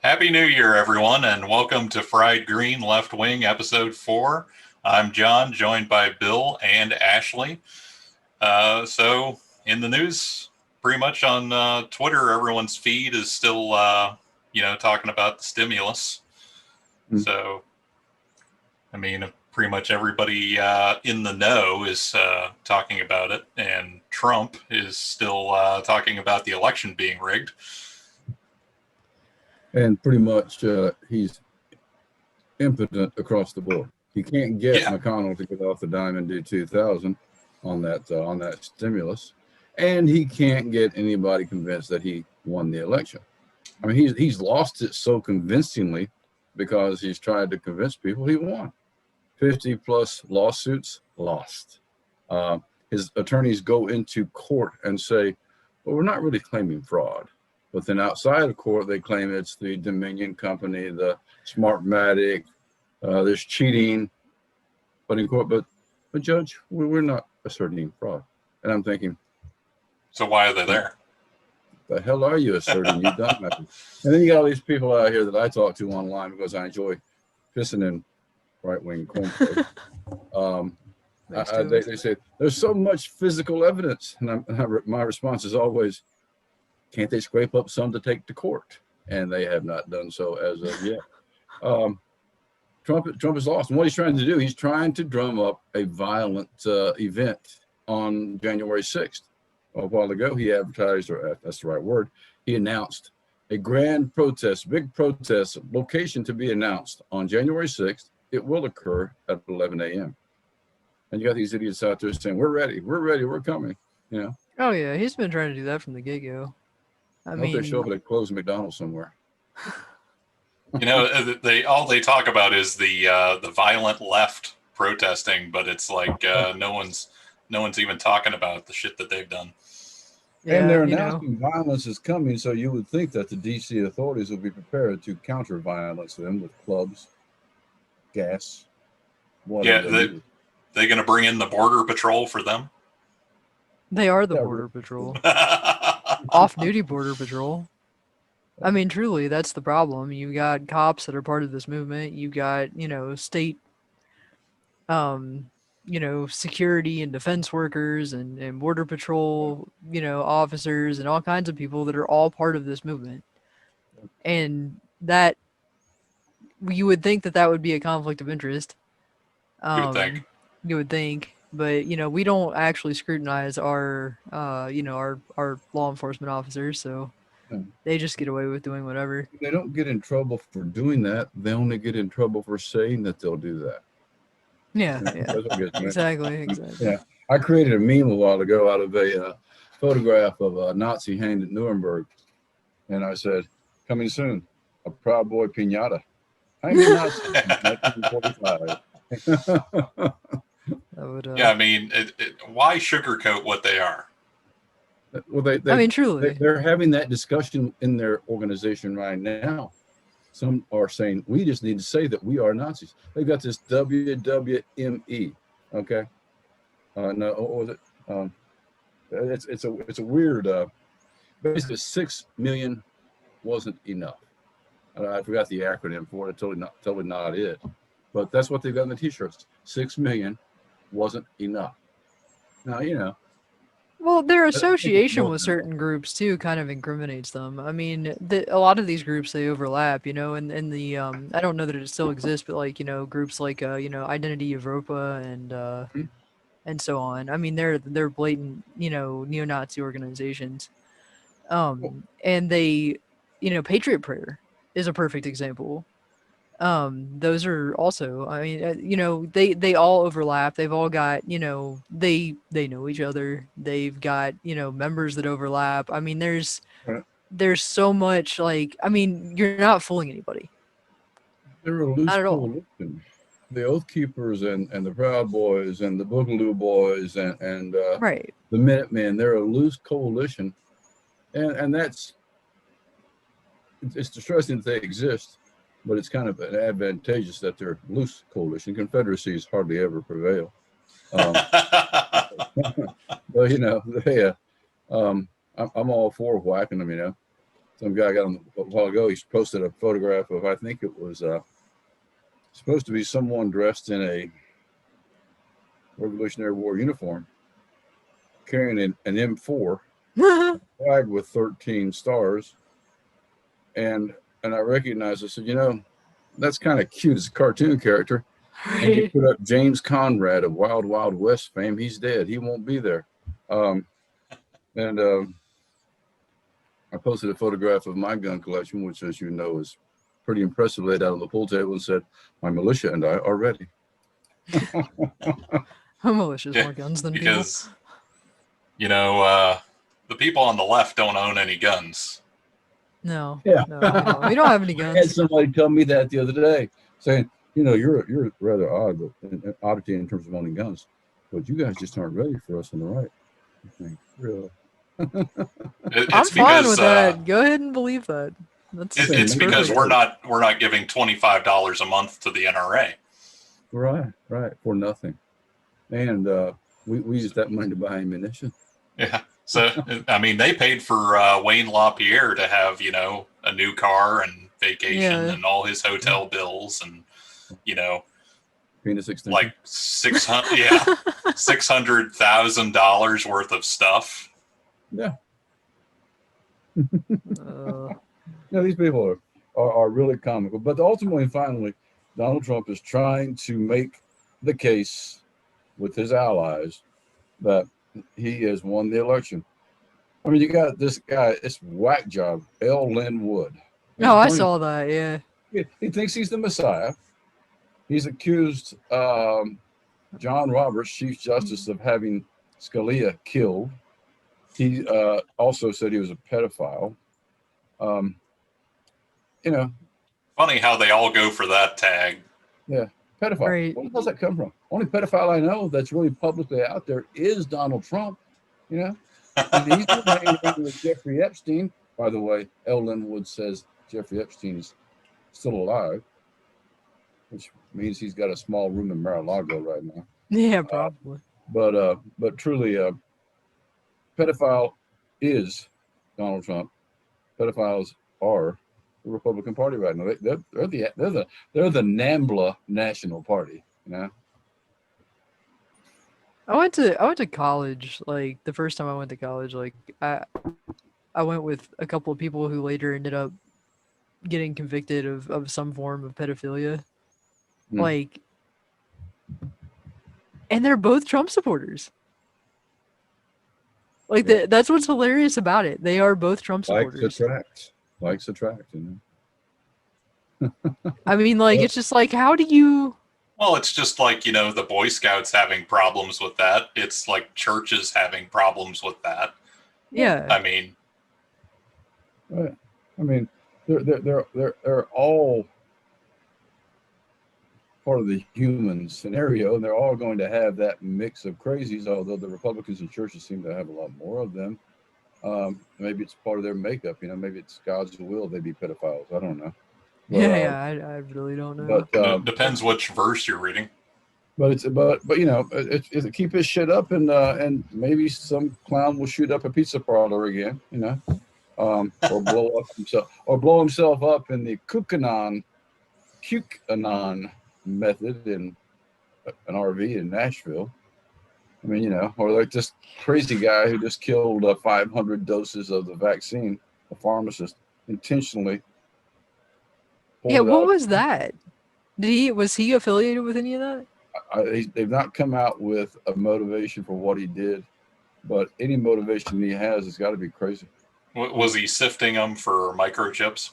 Happy New Year, everyone, and welcome to Fried Green Left Wing, Episode 4. I'm John, joined by Bill and Ashley. In the news, pretty much on Twitter, everyone's feed is still, talking about the stimulus. So, pretty much everybody in the know is talking about it, and Trump is still talking about the election being rigged. And pretty much he's impotent across the board. He can't get McConnell to get off the dime and do 2,000 on that stimulus, and he can't get anybody convinced that he won the election. I mean, he's lost it so convincingly because he's tried to convince people he won. 50 plus lawsuits lost. His attorneys go into court and say, well, we're not really claiming fraud. But then outside of court, they claim it's the Dominion company, the Smartmatic, there's cheating. But in court, but Judge, we're not asserting fraud. And I'm thinking, so why are they there? The hell are you asserting? You done nothing. And then you got all these people out here that I talk to online because I enjoy pissing in right-wing cornflakes. They say there's so much physical evidence, and my response is always, can't they scrape up some to take to court? And they have not done so as of yet. Trump is lost. And what he's trying to do, he's trying to drum up a violent event on January 6th. A while ago, he advertised, or that's the right word, he announced a grand protest, big protest location to be announced on January 6th. It will occur at 11 a.m. And you got these idiots out there saying, we're ready, we're coming, you know? Oh, yeah, he's been trying to do that from the get-go. I hope they show up at a closed McDonald's somewhere. All they talk about is the violent left protesting, but it's like no one's even talking about the shit that they've done. Yeah, and they're announcing violence is coming, so you would think that the DC authorities will be prepared to counter violence them with clubs, gas, whatever. Yeah, they're going to bring in the Border Patrol for them? They are the Border Patrol. Off-duty Border Patrol. I mean, truly, that's the problem. You got cops that are part of this movement. You got, state, security and defense workers and Border Patrol, officers and all kinds of people that are all part of this movement. And that, you would think that would be a conflict of interest. You would think. But, we don't actually scrutinize our law enforcement officers, so they just get away with doing whatever. They don't get in trouble for doing that. They only get in trouble for saying that they'll do that. Yeah. Exactly. Yeah, I created a meme a while ago out of a photograph of a Nazi hanged at Nuremberg, and I said, "Coming soon, a Proud Boy piñata, hanging Nazi, 1945." Why sugarcoat what they are? Well, truly, they're having that discussion in their organization right now. Some are saying, we just need to say that we are Nazis. They've got this WWME, okay? No, what was it? It's a weird, basically 6 million wasn't enough. I forgot the acronym for it, totally not it. But that's what they've got in the t-shirts. 6 million wasn't enough. Now, well, their association with certain groups too kind of incriminates them. I mean, a lot of these groups, they overlap, and the I don't know that it still exists, but like groups like Identity Europa and so on. I mean, they're blatant neo-Nazi organizations, and they Patriot Prayer is a perfect example. Those are also, I mean, they all overlap. They've all got, they know each other. They've got, members that overlap. I mean, there's so much, like, I mean, you're not fooling anybody. They're a loose coalition. The Oath Keepers and the Proud Boys and the Boogaloo Boys and right. The Minutemen, they're a loose coalition. And it's distressing that they exist. But it's kind of advantageous that they're loose coalition. Confederacies hardly ever prevail. But I'm all for whacking them. some guy got on a while ago. He posted a photograph of, I think it was supposed to be someone dressed in a Revolutionary War uniform, carrying an M4 flag with 13 stars, and I recognized. I said, you know, that's kind of cute. It's a cartoon character. And you Right. put up James Conrad of Wild Wild West fame. He's dead. He won't be there. And I posted a photograph of my gun collection, which, as you know, is pretty impressive, laid out on the pool table, and said, "My militia and I are ready." Militia's Yeah, more guns than people. because you know the people on the left don't own any guns. No. Yeah. No, we don't have any I had guns. somebody tell me that the other day, saying, "You know, you're rather odd, but an oddity in terms of owning guns, but you guys just aren't ready for us on the right." I think, really? It's I'm fine because with that. Go ahead and believe that. That's it's because perfect. we're not giving $25 a month to the NRA. Right, for nothing, and we use that money to buy ammunition. Yeah. So I mean, they paid for Wayne LaPierre to have, you know, a new car and vacation Yeah. and all his hotel bills and, you know, Penis extension. like $600,000 worth of stuff. Yeah. Uh, These people are really comical. But ultimately, finally, Donald Trump is trying to make the case with his allies that he has won the election. I mean, you got this guy, this whack job, L. Lynn Wood. no, I saw that. Yeah. He thinks he's the Messiah. He's accused John Roberts, Chief Justice, of having Scalia killed. He also said he was a pedophile. You know, Funny how they all go for that tag. yeah, pedophile. Right. Where does that come from? Only pedophile I know that's really publicly out there is Donald Trump. You know, and he's been hanging around with Jeffrey Epstein. By the way, L. Lynn Wood says Jeffrey Epstein is still alive, which means he's got a small room in Mar-a-Lago right now. Yeah, probably. But truly, pedophile is Donald Trump. Pedophiles are the Republican Party right now. They're the NAMBLA National Party. You know. I went to college. Like the first time I went to college, like I went with a couple of people who later ended up getting convicted of some form of pedophilia. Like, and they're both Trump supporters. Like that's what's hilarious about it. They are both Trump supporters. Likes attract, you know. I mean, like it's just like, how do you? Well, it's just like, you know, the Boy Scouts having problems with that. It's like churches having problems with that. Yeah. I mean, right. I mean, they're all part of the human scenario, and they're all going to have that mix of crazies, although the Republicans and churches seem to have a lot more of them. Maybe it's part of their makeup, you know, maybe it's God's will they be pedophiles. I don't know. But, I really don't know. But it depends which verse you're reading. But you know, it's keep his shit up, and maybe some clown will shoot up a pizza parlor again, you know, or blow himself up in the QAnon method in an RV in Nashville. I mean, you know, or like this crazy guy who just killed 500 doses of the vaccine, a pharmacist, intentionally. Yeah, what was that? Was he affiliated with any of that? They've not come out with a motivation for what he did, but any motivation he has got to be crazy. Was he sifting them for microchips?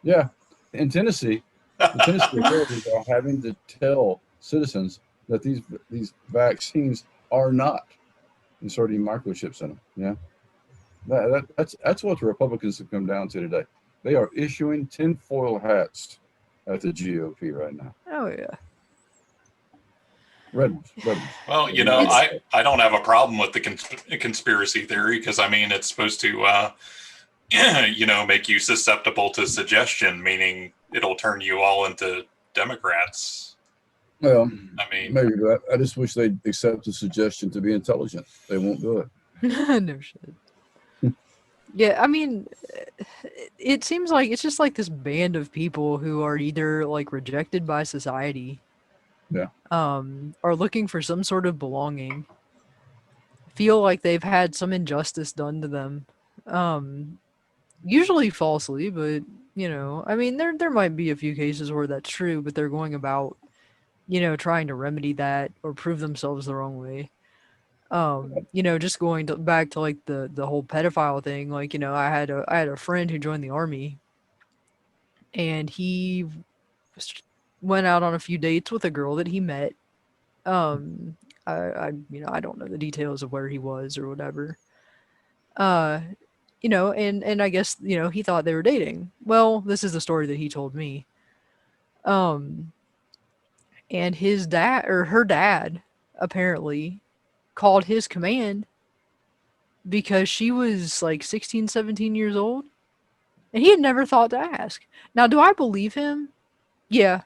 Yeah, in Tennessee, the Tennessee authorities are having to tell citizens that these vaccines are not inserting microchips in them. Yeah, that's what the Republicans have come down to today. They are issuing tinfoil hats at the GOP right now. Oh yeah. Red ones. Well, you know, I don't have a problem with the conspiracy theory because, I mean, it's supposed to, you know, make you susceptible to suggestion, meaning it'll turn you all into Democrats. Well, I mean, maybe, but I just wish they'd accept the suggestion to be intelligent. They won't do it. No shit. Yeah, I mean, it seems like it's just like this band of people who are either like rejected by society, Yeah. are looking for some sort of belonging, feel like they've had some injustice done to them, um, usually falsely, but I mean, there might be a few cases where that's true, but they're going about, trying to remedy that or prove themselves the wrong way. Just going back to like the whole pedophile thing, like, I had a friend who joined the army, and he went out on a few dates with a girl that he met. Um, I don't know the details of where he was or whatever. Uh, and I guess, he thought they were dating. Well, this is the story that he told me. Um, and his dad or her dad apparently called his command because she was like 16, 17 years old, and he had never thought to ask. Now, do I believe him? Yeah,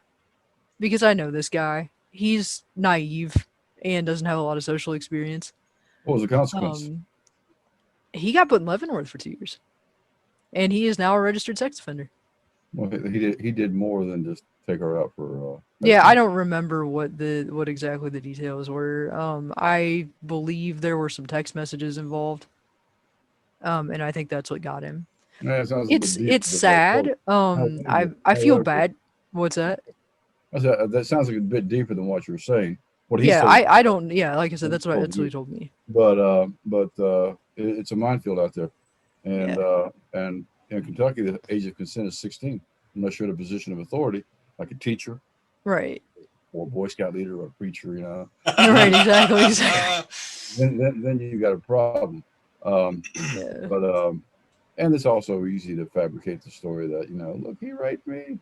because I know this guy. He's naive and doesn't have a lot of social experience. What was the consequence? He got put in Leavenworth for 2 years, and he is now a registered sex offender. Well, he did more than just take her out for. Yeah, I don't remember what exactly the details were. I believe there were some text messages involved, and I think that's what got him. Yeah, it sounds a bit deep, It's but sad. I feel that- bad. What's that? That sounds like a bit deeper than what you're saying. What he Yeah, said, I don't. Yeah, like I said, that's what you. he told me. but it's a minefield out there, and Yeah. and in Kentucky, the age of consent is 16, unless you're in a position of authority, like a teacher Right. or a Boy Scout leader or a preacher, Right. Exactly. then you got a problem. Yeah. But and it's also easy to fabricate the story that look, he raped me.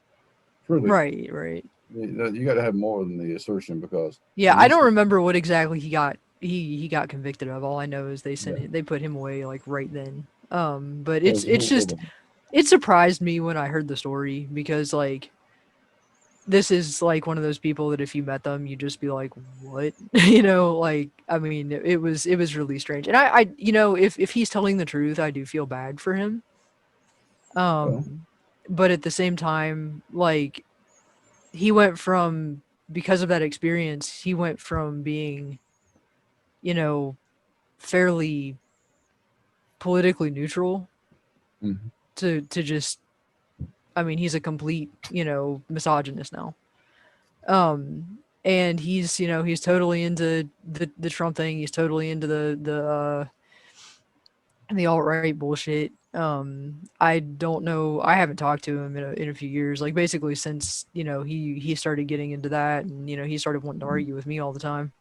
Truly, Right. you got to have more than the assertion, because Yeah, I don't remember what exactly he got. He got convicted of. All I know is they Yeah. they put him away like right then. But Well, it surprised me when I heard the story, because like this is like one of those people that if you met them, you'd just be like, what? Like, I mean, it was really strange. And I if he's telling the truth, I do feel bad for him. But at the same time, like, he went from, because of that experience, he went from being, fairly politically neutral Mhm. to just, I mean, he's a complete, misogynist now. And he's totally into the Trump thing. He's totally into the alt-right bullshit. I don't know. I haven't talked to him in a few years. Like, basically since, he started getting into that, and, he started wanting to argue with me all the time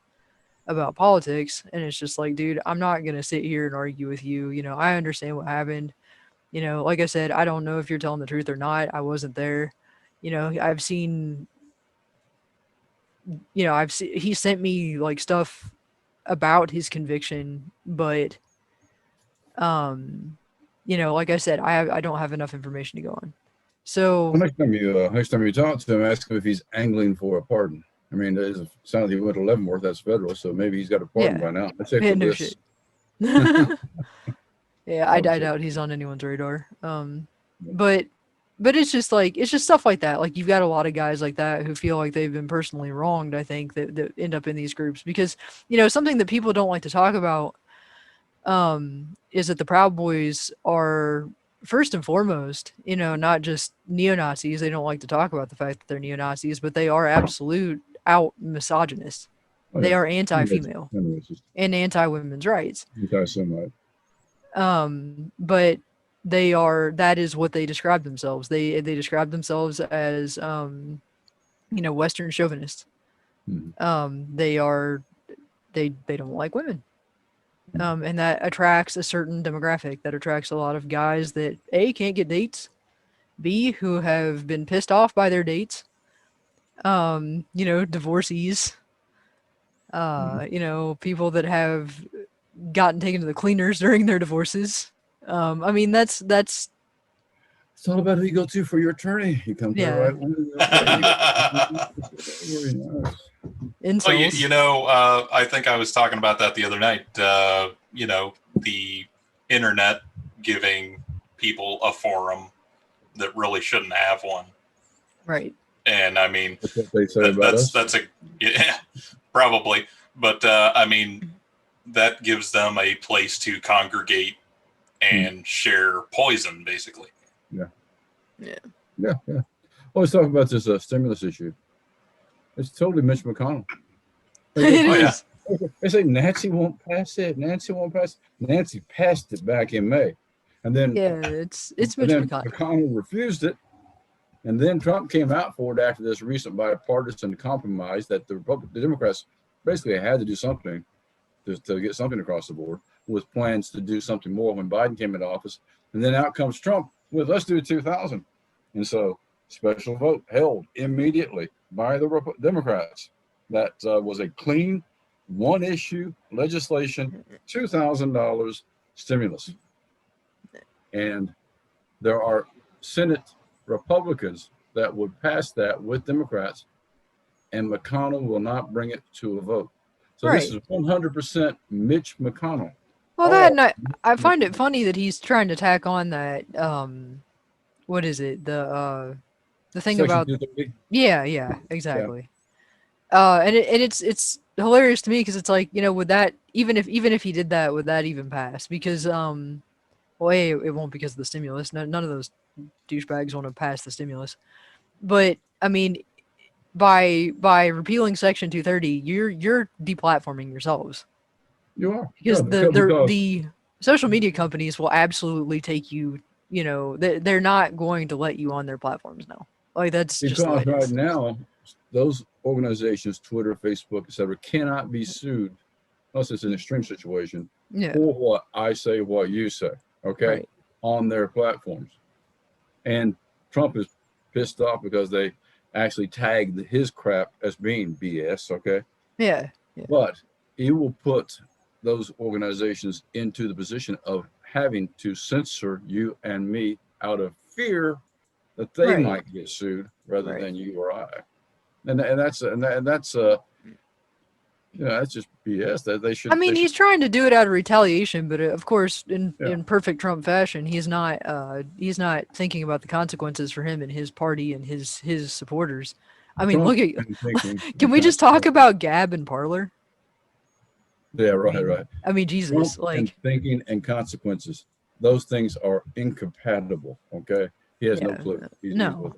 about politics. And it's just like, dude, I'm not going to sit here and argue with you. I understand what happened. Like I said, I don't know if you're telling the truth or not. I wasn't there. I've seen, he sent me like stuff about his conviction, but like I said, I don't have enough information to go on. So well, next time you talk to him, ask him if he's angling for a pardon. I mean, it sounds like he went to Leavenworth. That's federal, so maybe he's got a pardon by now. Let's say yeah, for no this. shit. Yeah, I doubt he's on anyone's radar. But it's just stuff like that. Like, you've got a lot of guys like that who feel like they've been personally wronged, I think, that end up in these groups, because, something that people don't like to talk about is that the Proud Boys are, first and foremost, not just neo-Nazis. They don't like to talk about the fact that they're neo-Nazis, but they are absolute out misogynists. Oh, They yeah. are anti-female and anti-women's rights. Anti-Semite. But that is what they describe themselves. They describe themselves as Western chauvinists. Mhm. They don't like women. And that attracts a certain demographic. That attracts a lot of guys that A, can't get dates, B, who have been pissed off by their dates, divorcees, people that have gotten taken to the cleaners during their divorces. I mean, that's It's all about who you go to for your attorney. You come to the right one. Very nice. Incels. Well, I think I was talking about that the other night. The internet giving people a forum that really shouldn't have one. Right. And I mean, That's what they say about us. that's a, yeah, probably. But I mean, that gives them a place to congregate and share poison, basically. Yeah. Yeah. Yeah. Well, let's talk about this stimulus issue. It's totally Mitch McConnell. It Oh, yeah. is. They say Nancy won't pass it. Nancy won't pass it. Nancy passed it back in May. And then, Yeah, it's Mitch then McConnell. McConnell refused it. And then Trump came out for it after this recent bipartisan compromise that the Democrats basically had to do something to get something across the board, with plans to do something more when Biden came into office. And then out comes Trump with, let's do 2,000. And so special vote held immediately by the Democrats. That was a clean, one issue legislation, $2,000 stimulus. And there are Senate Republicans that would pass that with Democrats, and McConnell will not bring it to a vote. So this is 100% Mitch McConnell. Well, that and I find it funny that he's trying to tack on that. What is it? The thing Section about 230. yeah, exactly. And it's hilarious to me because it's like, you know, would that even if he did that, would that even pass? Because well, it won't because of the stimulus. None of those douchebags want to pass the stimulus. But I mean, by repealing Section 230, you're deplatforming yourselves. You are. Because Yeah, the social media companies will absolutely take you. You know, they're not going to let you on their platforms now. Like that's just the way it right is. now, those organizations, Twitter, Facebook, etc., cannot be sued unless it's an extreme situation for what I say, what you say, okay, on their platforms. And Trump is pissed off because they actually tagged his crap as being BS, okay? Yeah. But he will put those organizations into the position of having to censor you and me out of fear that they might get sued rather than you or I. And that's you know, that's just BS. That they should. I mean, he's trying to do it out of retaliation, but of course, in perfect Trump fashion, he's not thinking about the consequences for him and his party and his supporters. I mean, Trump look at. Can we just talk about Gab and Parler? Yeah, right. I mean, Jesus, Trump and thinking and consequences. Those things are incompatible. Okay, he has no clue. No.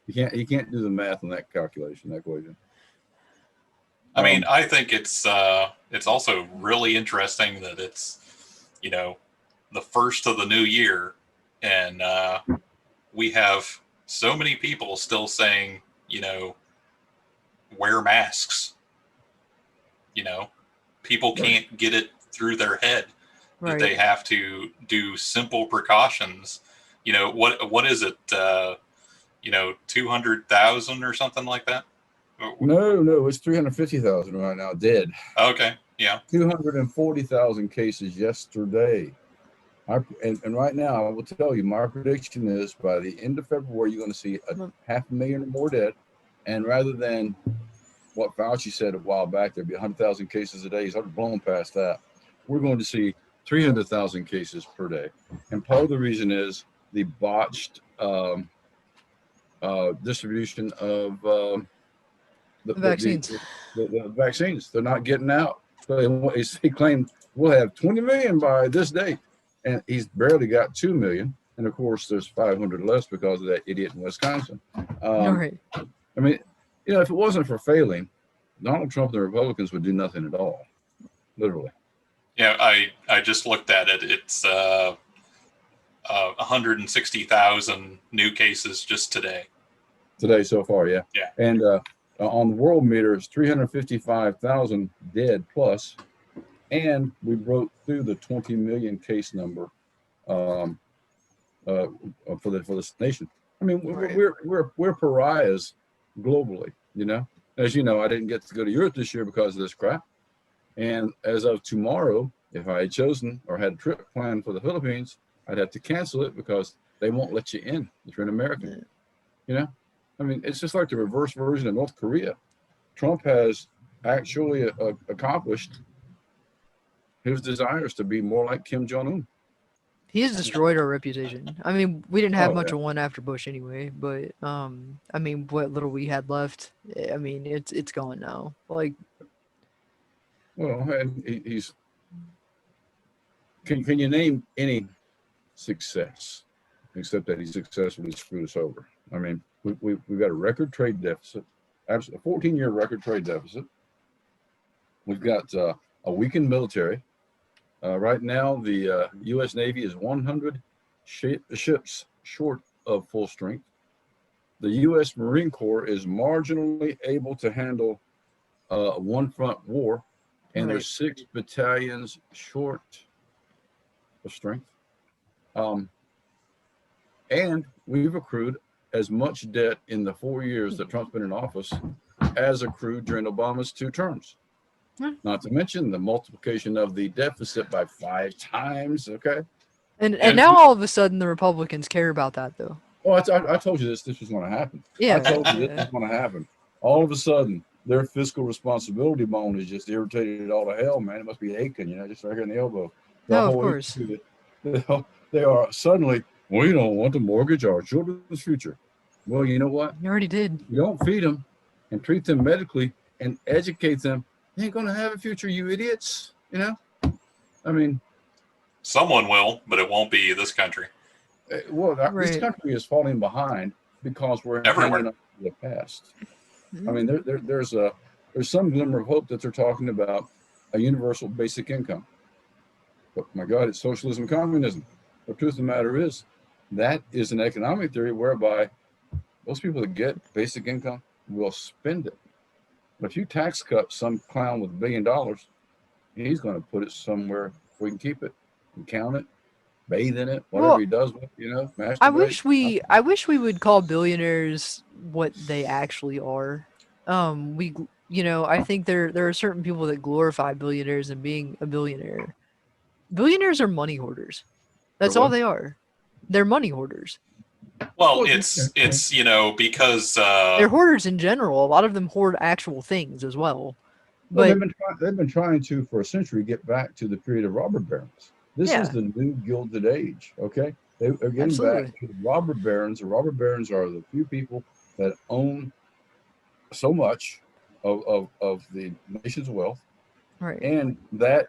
He can't do the math on that calculation, that equation. I mean, I think it's also really interesting that it's, you know, the first of the new year, and we have so many people still saying, you know, wear masks. You know, people can't get it through their head that they have to do simple precautions. You know, what is it? You know, 200,000 or something like that. No, it's 350,000 right now dead. Okay, yeah. 240,000 cases yesterday. And right now, I will tell you, my prediction is by the end of February, you're going to see 500,000 or more dead. And rather than what Fauci said a while back, there'd be 100,000 cases a day. He's already blown past that. We're going to see 300,000 cases per day. And part of the reason is the botched distribution of the vaccines. The vaccines. They're not getting out. So he claimed we'll have 20 million by this date. And he's barely got 2 million. And of course, there's 500 less because of that idiot in Wisconsin. I mean, you know, if it wasn't for failing, Donald Trump and the Republicans would do nothing at all. Literally. Yeah, I just looked at it. It's 160,000 new cases just today. Today so far, yeah. Yeah. And on the world meter, it's 355,000 dead plus. And we broke through the 20 million case number for this nation. I mean, we're pariahs globally, you know. As you know, I didn't get to go to Europe this year because of this crap. And as of tomorrow, if I had chosen or had a trip planned for the Philippines, I'd have to cancel it because they won't let you in if you're an American. You know, I mean, it's just like the reverse version of North Korea. Trump has actually accomplished his desires to be more like Kim Jong-un. He has destroyed our reputation. I mean, we didn't have Oh, much yeah. of one after Bush anyway, but I mean, what little we had left, I mean, it's gone now. Like, Well, and he's. Can you name any success except that he successfully screwed us over? I mean, we've got a record trade deficit, absolutely a 14-year record trade deficit. We've got a weakened military. Right now, the U.S. Navy is 100 ships short of full strength. The U.S. Marine Corps is marginally able to handle one front war, and right. there's 6 battalions short of strength. And we've accrued as much debt in the 4 years that Trump's been in office as accrued during Obama's 2 terms. Not to mention the multiplication of the deficit by 5 times. Okay. And now all of a sudden the Republicans care about that though. Oh, I told you this was going to happen. Yeah. I told you this was going to happen. All of a sudden, their fiscal responsibility bone is just irritated all to hell, man. It must be aching, just right here in the elbow. No, of course. They are suddenly, we don't want to mortgage our children's future. Well, you know what? You already did. You don't feed them and treat them medically and educate them. They ain't going to have a future, you idiots. I mean, someone will, but it won't be this country. Well, Right. This country is falling behind because we're Everywhere. hanging on to the past. I mean, there's some glimmer of hope that they're talking about a universal basic income. But my God, it's socialism, communism. The truth of the matter is, that is an economic theory whereby those people that get basic income will spend it. But if you tax cut some clown with $1 billion, he's going to put it somewhere where we can keep it and count it, bathe in it, whatever he does with, masturbate. I wish we would call billionaires what they actually are. I think there are certain people that glorify billionaires and being a billionaire. Billionaires are money hoarders. That's They're all what? they are. They're money hoarders. Well, it's because They're hoarders in general. A lot of them hoard actual things as well. Well, But they've been trying to, for a century, get back to the period of robber barons. This Yeah. is the new Gilded Age, okay? They're getting Absolutely. back to the robber barons. The robber barons are the few people that own so much of the nation's wealth, right. and that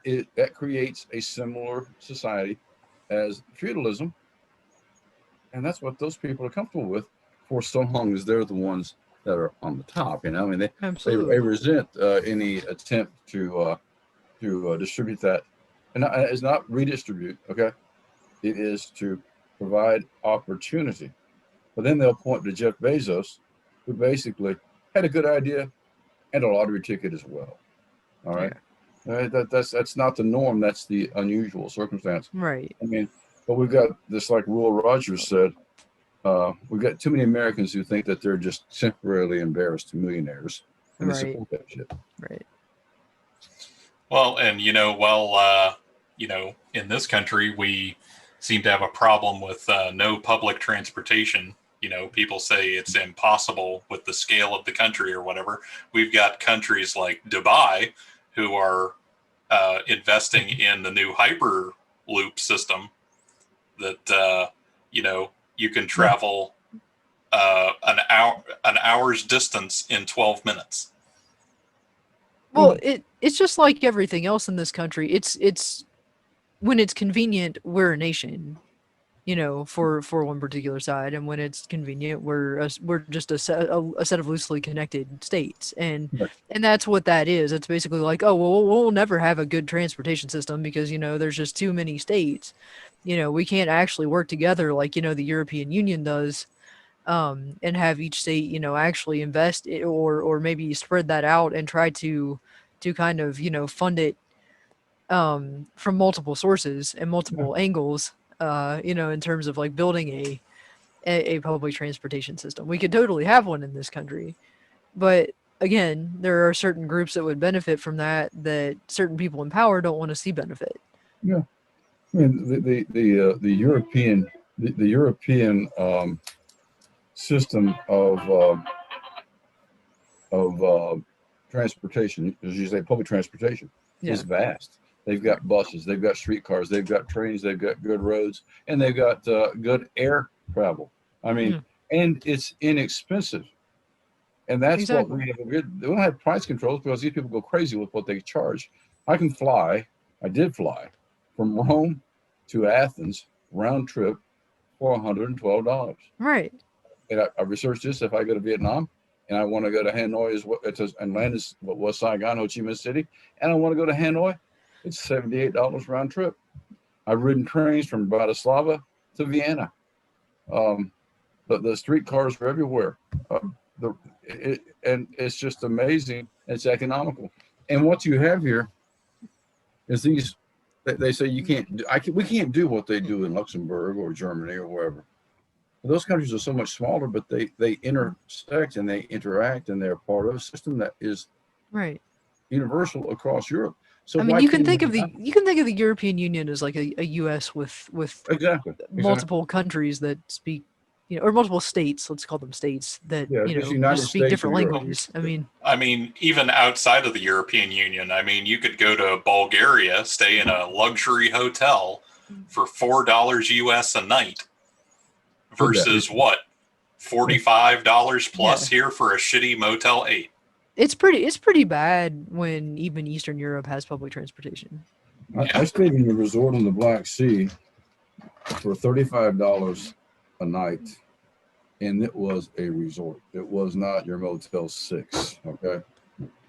creates a similar society as feudalism, and that's what those people are comfortable with for so long as they're the ones that are on the top. I mean, they Absolutely. resent any attempt to distribute that, and it's not redistribute. Okay, it is to provide opportunity. But then they'll point to Jeff Bezos, who basically had a good idea and a lottery ticket as well. All right, that's not the norm. That's the unusual circumstance. Right. I mean, but we've got this, like Will Rogers said, we've got too many Americans who think that they're just temporarily embarrassed millionaires, and they Right. support that shit. Right. well, and in this country we seem to have a problem with no public transportation. People say it's impossible with the scale of the country or whatever. We've got countries like Dubai who are investing in the new Hyperloop system that you can travel an hour's distance in 12 minutes. Well, it's just like everything else in this country. It's when it's convenient, we're a nation, for one particular side, and when it's convenient, we're just a set of loosely connected states, and Right. and that's what that is. It's basically like, oh well, we'll never have a good transportation system because there's just too many states. We can't actually work together like the European Union does. And have each state, actually invest or maybe spread that out and try to kind of, fund it from multiple sources and multiple angles, in terms of like building a public transportation system. We could totally have one in this country, but again, there are certain groups that would benefit from that certain people in power don't want to see benefit. Yeah, I mean the European system of transportation, as you say, public transportation, is vast. They've got buses, they've got streetcars, they've got trains, they've got good roads, and they've got good air travel. I mean, and it's inexpensive. And that's what Exactly. we have. We don't have price controls because these people go crazy with what they charge. I can fly. I did fly from Rome to Athens round trip for $112. Right. And I researched this. If I go to Vietnam and I want to go to Hanoi, and land is what was Saigon, Ho Chi Minh City, and I want to go to Hanoi, it's $78 round trip. I've ridden trains from Bratislava to Vienna. The streetcars are everywhere. And it's just amazing. It's economical. And what you have here is these. They say you can't do. We can't do what they do in Luxembourg or Germany or wherever. Those countries are so much smaller, but they intersect and they interact, and they're part of a system that is Right. universal across Europe. So I mean, why you can can't think we of the not? you can think of the European Union as like a U.S. with Exactly. multiple countries that speak, or multiple states. Let's call them states that Yeah, it's United just speak States different of Europe. languages. I mean, I mean, even outside of the European Union, I mean, you could go to Bulgaria, stay in a luxury hotel for $4 US a night versus what, $45 plus here for a shitty Motel 8. it's pretty bad when even Eastern Europe has public transportation. I stayed in a resort on the Black Sea for $35 a night, and it was a resort. It was not your Motel 6, okay?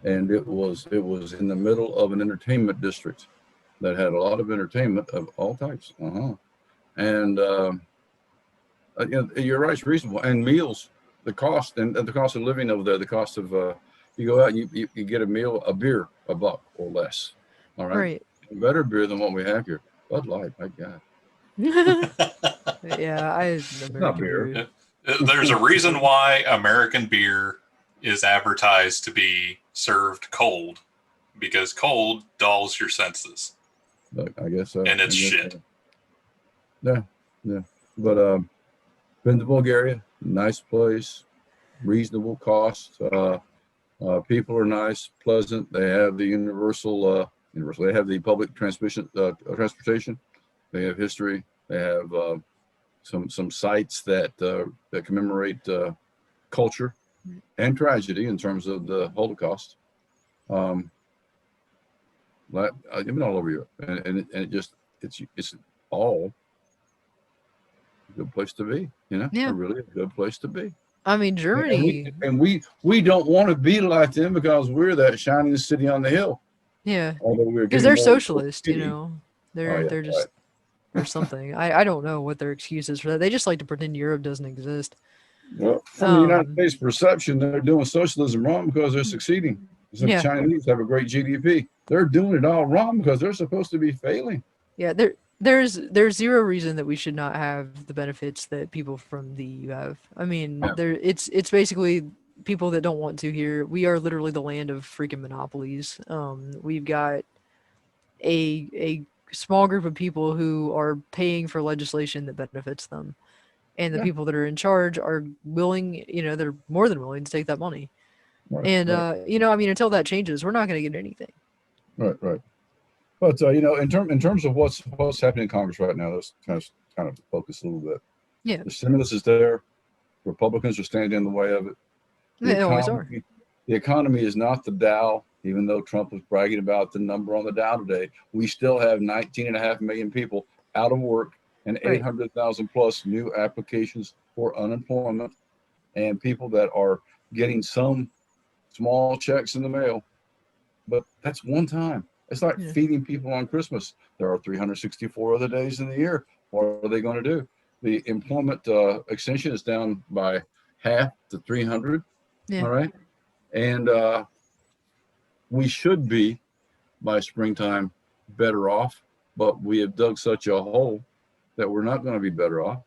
And it was in the middle of an entertainment district that had a lot of entertainment of all types. And you're right, it's reasonable. And meals, the cost and the cost of living over there, the cost of you go out and you get a meal, a beer, $1 or less. All right. Right. Better beer than what we have here. Bud Light, my God. Yeah, Not beer. There's a reason why American beer is advertised to be served cold, because cold dulls your senses. I guess so. And it's shit. Yeah. But been to Bulgaria, nice place, reasonable cost. People are nice, pleasant. They have the universal. They have the public transportation. They have history. They have some sites that commemorate culture and tragedy in terms of the Holocaust. I've been all over Europe, and it's all a good place to be. Yeah. A really good place to be. I mean, Germany. And we don't want to be like them because we're that shining city on the hill. Yeah. Because they're socialist, Oh, They're yeah, just or something. I don't know what their excuse is for that. They just like to pretend Europe doesn't exist. Well, from the United States perception, they're doing socialism wrong because they're succeeding. The Chinese have a great GDP. They're doing it all wrong because they're supposed to be failing. Yeah, there's zero reason that we should not have the benefits that people from the EU have. I mean, it's basically people that don't want to here. We are literally the land of freaking monopolies. We've got a small group of people who are paying for legislation that benefits them, and the people that are in charge are willing, they're more than willing to take that money. Right, and I mean, until that changes, we're not going to get anything. Right. But in terms of what's happening in Congress right now, let's kind of focus a little bit. Yeah, the stimulus is there. Republicans are standing in the way of it. They always are. The economy is not the Dow, even though Trump was bragging about the number on the Dow today. We still have 19.5 million people out of work and 800,000 plus new applications for unemployment, and people that are getting some small checks in the mail. But that's one time. It's like feeding people on Christmas. There are 364 other days in the year. What are they going to do? The employment extension is down by half to 300. Yeah. All right. And we should be, by springtime, better off. But we have dug such a hole that we're not going to be better off.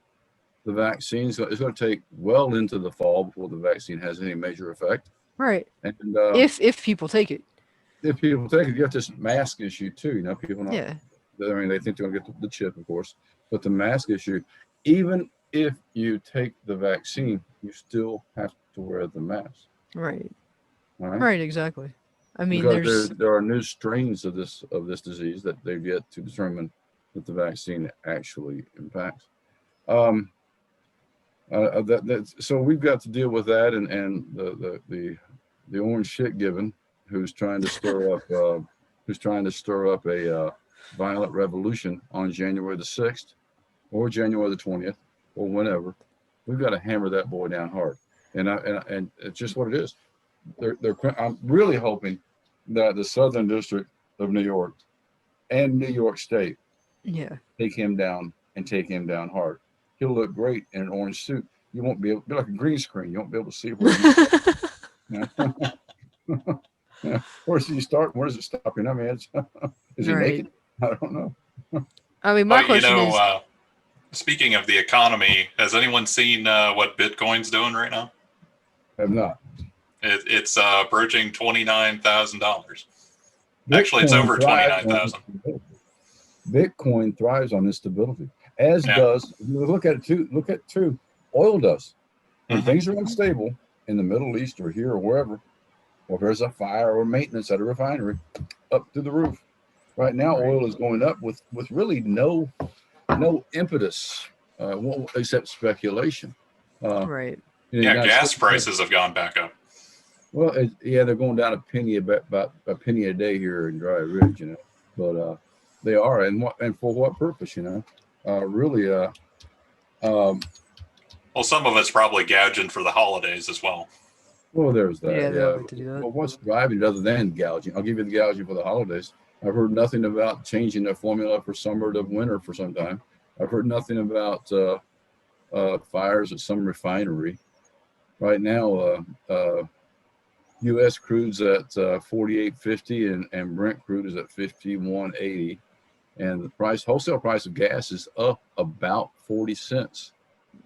The vaccine is going to take well into the fall before the vaccine has any major effect. Right. And if people take it. If people take it, you got this mask issue too. People not. Yeah. I mean, they think they're going to get the chip, of course, but the mask issue. Even if you take the vaccine, you still have to wear the mask. Right. All right. Right. Exactly. I mean, because there's there are new strains of this disease that they've yet to determine that the vaccine actually impacts. Um, so we've got to deal with that, and the orange shit given who's trying to stir up a violent revolution on January the 6th or January the 20th or whenever. We've got to hammer that boy down hard, and it's just what it is. I'm really hoping that the Southern District of New York and New York State yeah. take him down and take him down hard. He'll look great in an orange suit. You won't be able to be like a green screen. You won't be able to see where yeah. Where does he start? Where does it stop? You know, I mean, is he Right. naked? I don't know. I mean, my You question know, is, speaking of the economy, has anyone seen what Bitcoin's doing right now? Have not. It's approaching $29,000. Actually, it's over 29,000. Bitcoin thrives on instability, as Yeah. does, look at it too, oil does. When Mhm. things are unstable in the Middle East or here or wherever, or there's a fire or maintenance at a refinery, up to the roof. Right now, Right. oil is going up with really no impetus, except speculation. right. In the Yeah, United gas States, prices have gone back up. well, they're going down about a penny a day here in Dry Ridge, you know. But they are, and for what purpose, you know? Really, um, Well, some of it's probably gouging for the holidays as well. well, there's Yeah, that. they Yeah. like to do that. Well, what's driving it other than gouging? I'll give you the gouging for the holidays. I've heard nothing about changing the formula for summer to winter for some time. I've heard nothing about fires at some refinery. Right now, U.S. crude's at 48.50 and Brent crude is at 51.80, and the wholesale price of gas is up about 40 cents,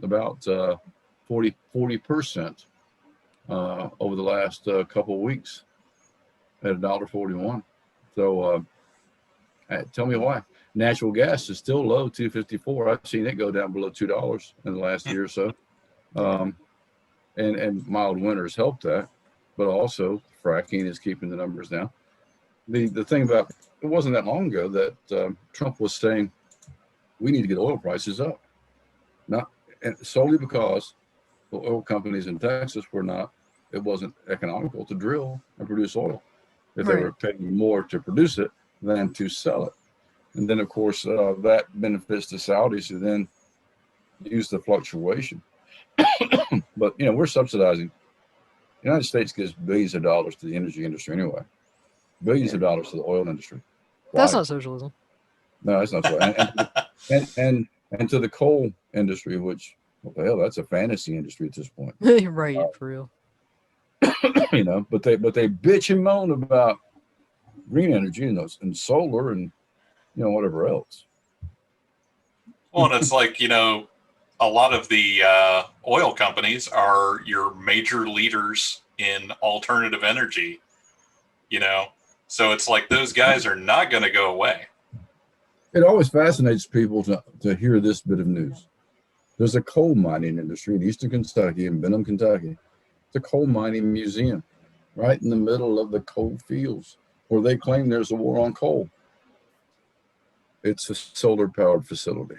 about 40% over the last couple of weeks at $1.41. So tell me why. Natural gas is still low, 254. I've seen it go down below $2 in the last year or so. And mild winters helped that, but also fracking is keeping the numbers down. The thing about it wasn't that long ago that Trump was saying we need to get oil prices up, not solely because the oil companies in Texas it wasn't economical to drill and produce oil if they Right. were paying more to produce it than to sell it. And then, of course, that benefits the Saudis who then use the fluctuation. But, you know, we're subsidizing. The United States gives billions of dollars to the energy industry anyway. Billions of dollars to the oil industry. Why? That's not socialism. No, that's not so. And to the coal industry, which, what the hell, that's a fantasy industry at this point. right, for real. You know, but they bitch and moan about green energy and solar and, you know, whatever else. Well, and it's like, you know, a lot of the oil companies are your major leaders in alternative energy, you know, so it's like those guys are not going to go away. It always fascinates people to hear this bit of news. There's a coal mining industry in eastern Kentucky, in Benham, Kentucky. It's a coal mining museum right in the middle of the coal fields where they claim there's a war on coal. It's a solar powered facility.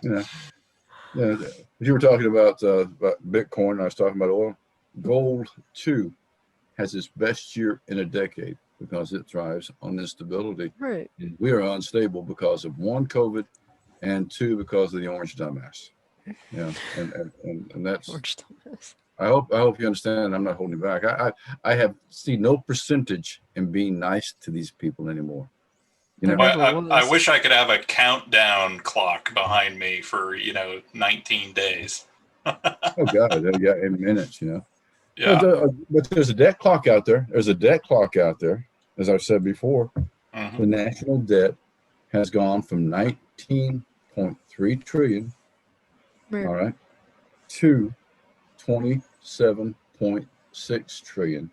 Yeah. If you were talking about Bitcoin, and I was talking about oil, gold too has its best year in a decade because it thrives on instability. Right. And we are unstable because of one, COVID, and two, because of the orange dumbass. Yeah, and that's. Orange dumbass. I hope you understand. I'm not holding back. I have seen no percentage in being nice to these people anymore. You know, Well, I wish I could have a countdown clock behind me for, you know, 19 days. oh God, yeah, in minutes, you know. Yeah. But there's a debt clock out there. There's a debt clock out there, as I've said before. Mhm. The national debt has gone from 19.3 trillion, Right. all right, to 27.6 trillion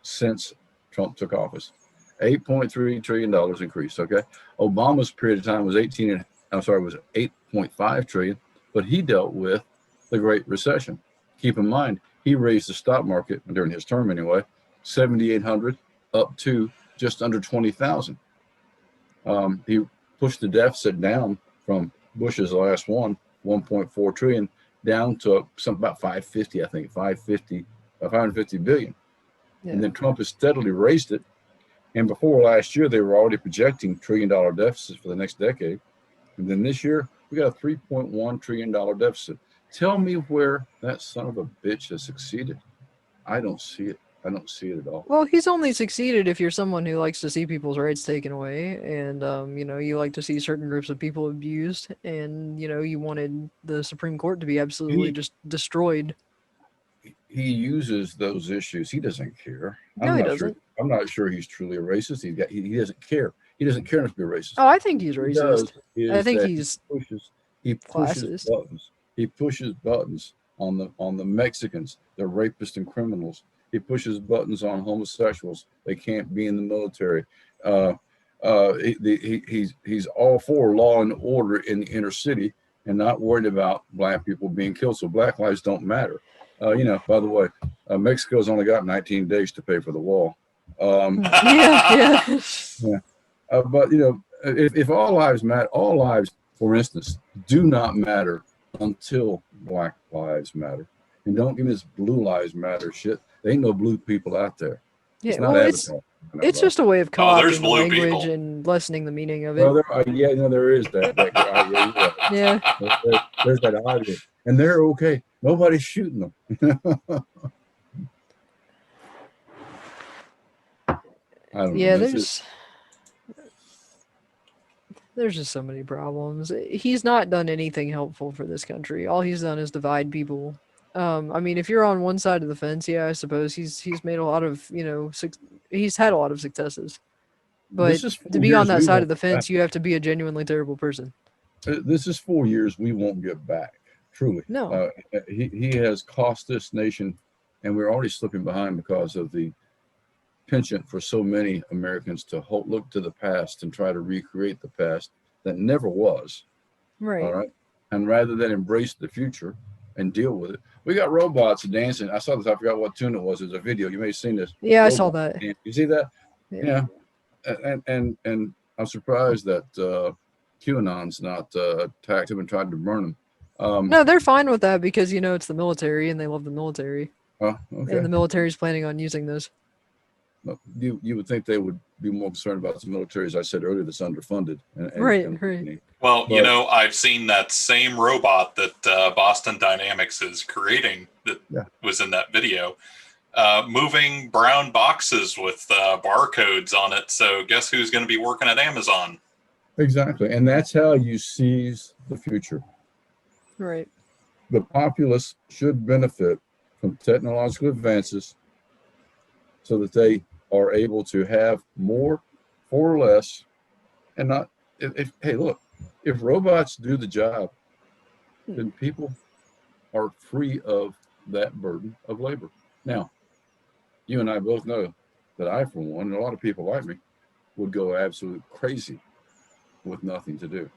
since Trump took office. $8.3 trillion increase. Okay, Obama's period of time was 8.5 trillion, but he dealt with the Great Recession. Keep in mind, he raised the stock market during his term anyway, 7,800 up to just under 20,000. He pushed the deficit down from Bush's last one, 1.4 trillion, down to something about 550, I think, 550 billion. Yeah. And then Trump has steadily raised it. And before last year, they were already projecting $1 trillion deficits for the next decade. And then this year, we got a $3.1 trillion deficit. Tell me where that son of a bitch has succeeded. I don't see it. I don't see it at all. Well, he's only succeeded if you're someone who likes to see people's rights taken away, and you know, you like to see certain groups of people abused, and you know, you wanted the Supreme Court to be absolutely just destroyed. He uses those issues. He doesn't care. No, he doesn't. I'm not sure he's truly a racist. He doesn't care. He doesn't care enough to be a racist. Oh, I think he's racist. I think he's he pushes buttons. He pushes buttons on the Mexicans, they're rapists and criminals. He pushes buttons on homosexuals. They can't be in the military. He's all for law and order in the inner city and not worried about black people being killed. So black lives don't matter. You know, by the way, Mexico's only got 19 days to pay for the wall. Yeah. But you know, if all lives matter, all lives, for instance, do not matter until black lives matter. And don't give me this blue lives matter shit. There ain't no blue people out there. Yeah, it's just a way of co-opting the language and lessening the meaning of it. Well, there is that guy. Yeah. There's that audience, and they're okay. Nobody's shooting them. I don't know. There's just so many problems. He's not done anything helpful for this country. All he's done is divide people. I mean, if you're on one side of the fence, yeah, I suppose he's made a lot of, you know, he's had a lot of successes. But to be on that side of the fence, you have to be a genuinely terrible person. This is 4 years we won't get back. Truly. No. He has cost this nation, and we're already slipping behind because of the penchant for so many Americans to look to the past and try to recreate the past that never was. Right. All right. And rather than embrace the future and deal with it, we got robots dancing. I saw this. I forgot what tune it was. There's a video. You may have seen this. Yeah, I saw that. You see that? Yeah. And I'm surprised that QAnon's not attacked him and tried to burn him. No, they're fine with that because, you know, it's the military and they love the military. Oh, okay. And the military is planning on using this. You would think they would be more concerned about the military, as I said earlier, that's underfunded. Right. Well, you know, I've seen that same robot that Boston Dynamics is creating that was in that video, moving brown boxes with barcodes on it. So guess who's going to be working at Amazon? Exactly. And that's how you seize the future. Right. The populace should benefit from technological advances so that they are able to have more for less and not hey, look, if robots do the job, then people are free of that burden of labor. Now, you and I both know that I, for one, and a lot of people like me, would go absolute crazy with nothing to do.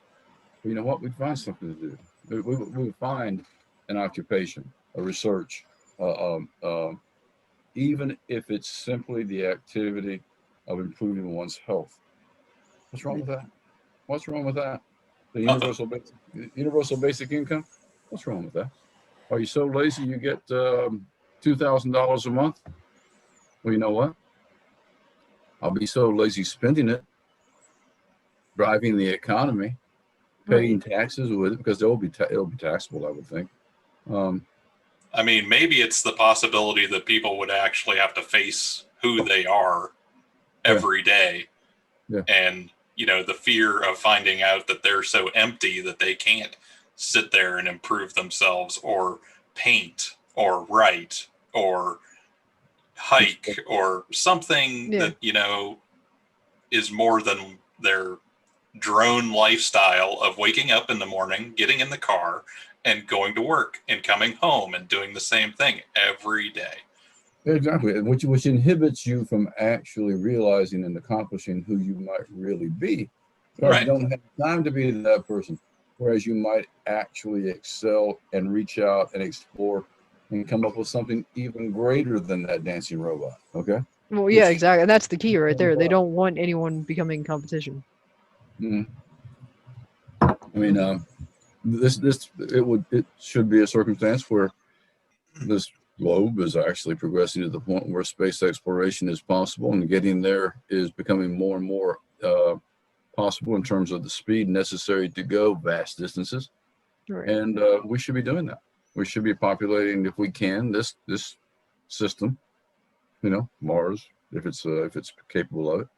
But you know what? We'd find something to do. We would find an occupation, a research, even if it's simply the activity of improving one's health. What's wrong with that? What's wrong with that? The universal basic income? What's wrong with that? Are you so lazy you get $2,000 a month? Well, you know what? I'll be so lazy spending it, driving the economy, paying taxes with it, because it'll be taxable, I would think. I mean, maybe it's the possibility that people would actually have to face who they are every day. Yeah. And, you know, the fear of finding out that they're so empty that they can't sit there and improve themselves or paint or write or hike or something that, you know, is more than their drone lifestyle of waking up in the morning, getting in the car, and going to work and coming home and doing the same thing every day. Exactly, which inhibits you from actually realizing and accomplishing who you might really be. Because you don't have time to be that person, whereas you might actually excel and reach out and explore and come up with something even greater than that dancing robot. Okay. Well, yeah, Which- exactly. And that's the key right there. They don't want anyone becoming competition. Mhm. I mean, it should be a circumstance where this globe is actually progressing to the point where space exploration is possible, and getting there is becoming more and more possible in terms of the speed necessary to go vast distances. Right. And we should be doing that. We should be populating, if we can, this system. Mars, if it's capable of it,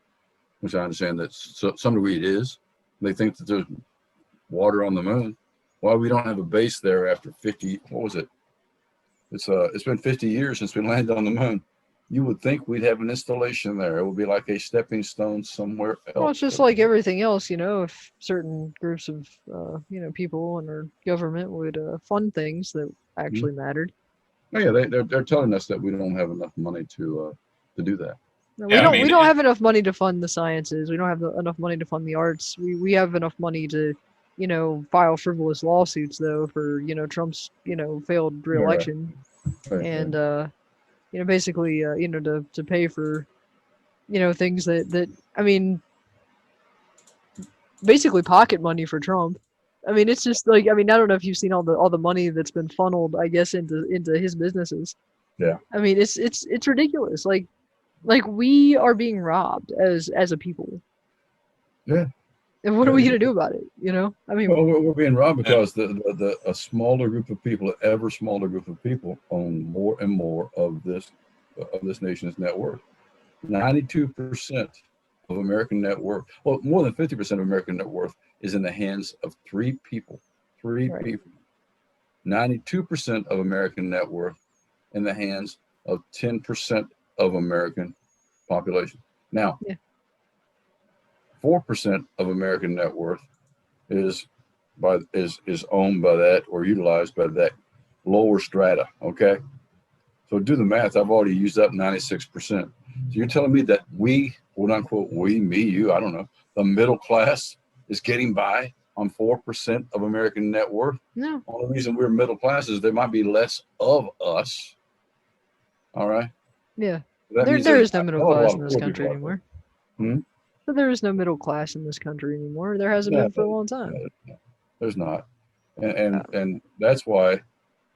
which I understand that some degree it is. They think that there's water on the moon. Why we don't have a base there after 50? What was it? It's been 50 years since we landed on the moon. You would think we'd have an installation there. It would be like a stepping stone somewhere else. Well, it's just like everything else, if certain groups of, people and our government would fund things that actually mattered. Oh, yeah, they're telling us that we don't have enough money to do that. No, Yeah, we don't have enough money to fund the sciences. We don't have enough money to fund the arts. We have enough money to, file frivolous lawsuits though for, Trump's, failed re-election. Right, And basically to pay for things that I mean basically pocket money for Trump. I mean, it's just like, I don't know if you've seen all the money that's been funneled, I guess, into his businesses. Yeah. I mean, it's ridiculous. Like we are being robbed as a people. Yeah. And what are we gonna do about it? I mean, well, we're being robbed because a smaller group of people, ever smaller group of people, own more and more of this nation's net worth. 92% of American net worth, well, more than 50% of American net worth is in the hands of three people. Right. People. 92% of American net worth in the hands of 10% of American population. Now, yeah. 4% of American net worth is owned by that or utilized by that lower strata. Okay, so do the math. I've already used up 96%. So you're telling me that we, quote unquote, we, me, you, I don't know, the middle class is getting by on 4% of American net worth? No. Only reason we're middle class is there might be less of us. All right. Yeah. That means There there's is no a middle hell of a class lot in of this poor country people out there. anymore. Hmm? But there is no middle class in this country anymore. There hasn't Yeah, been for a long time. There's not, and that's why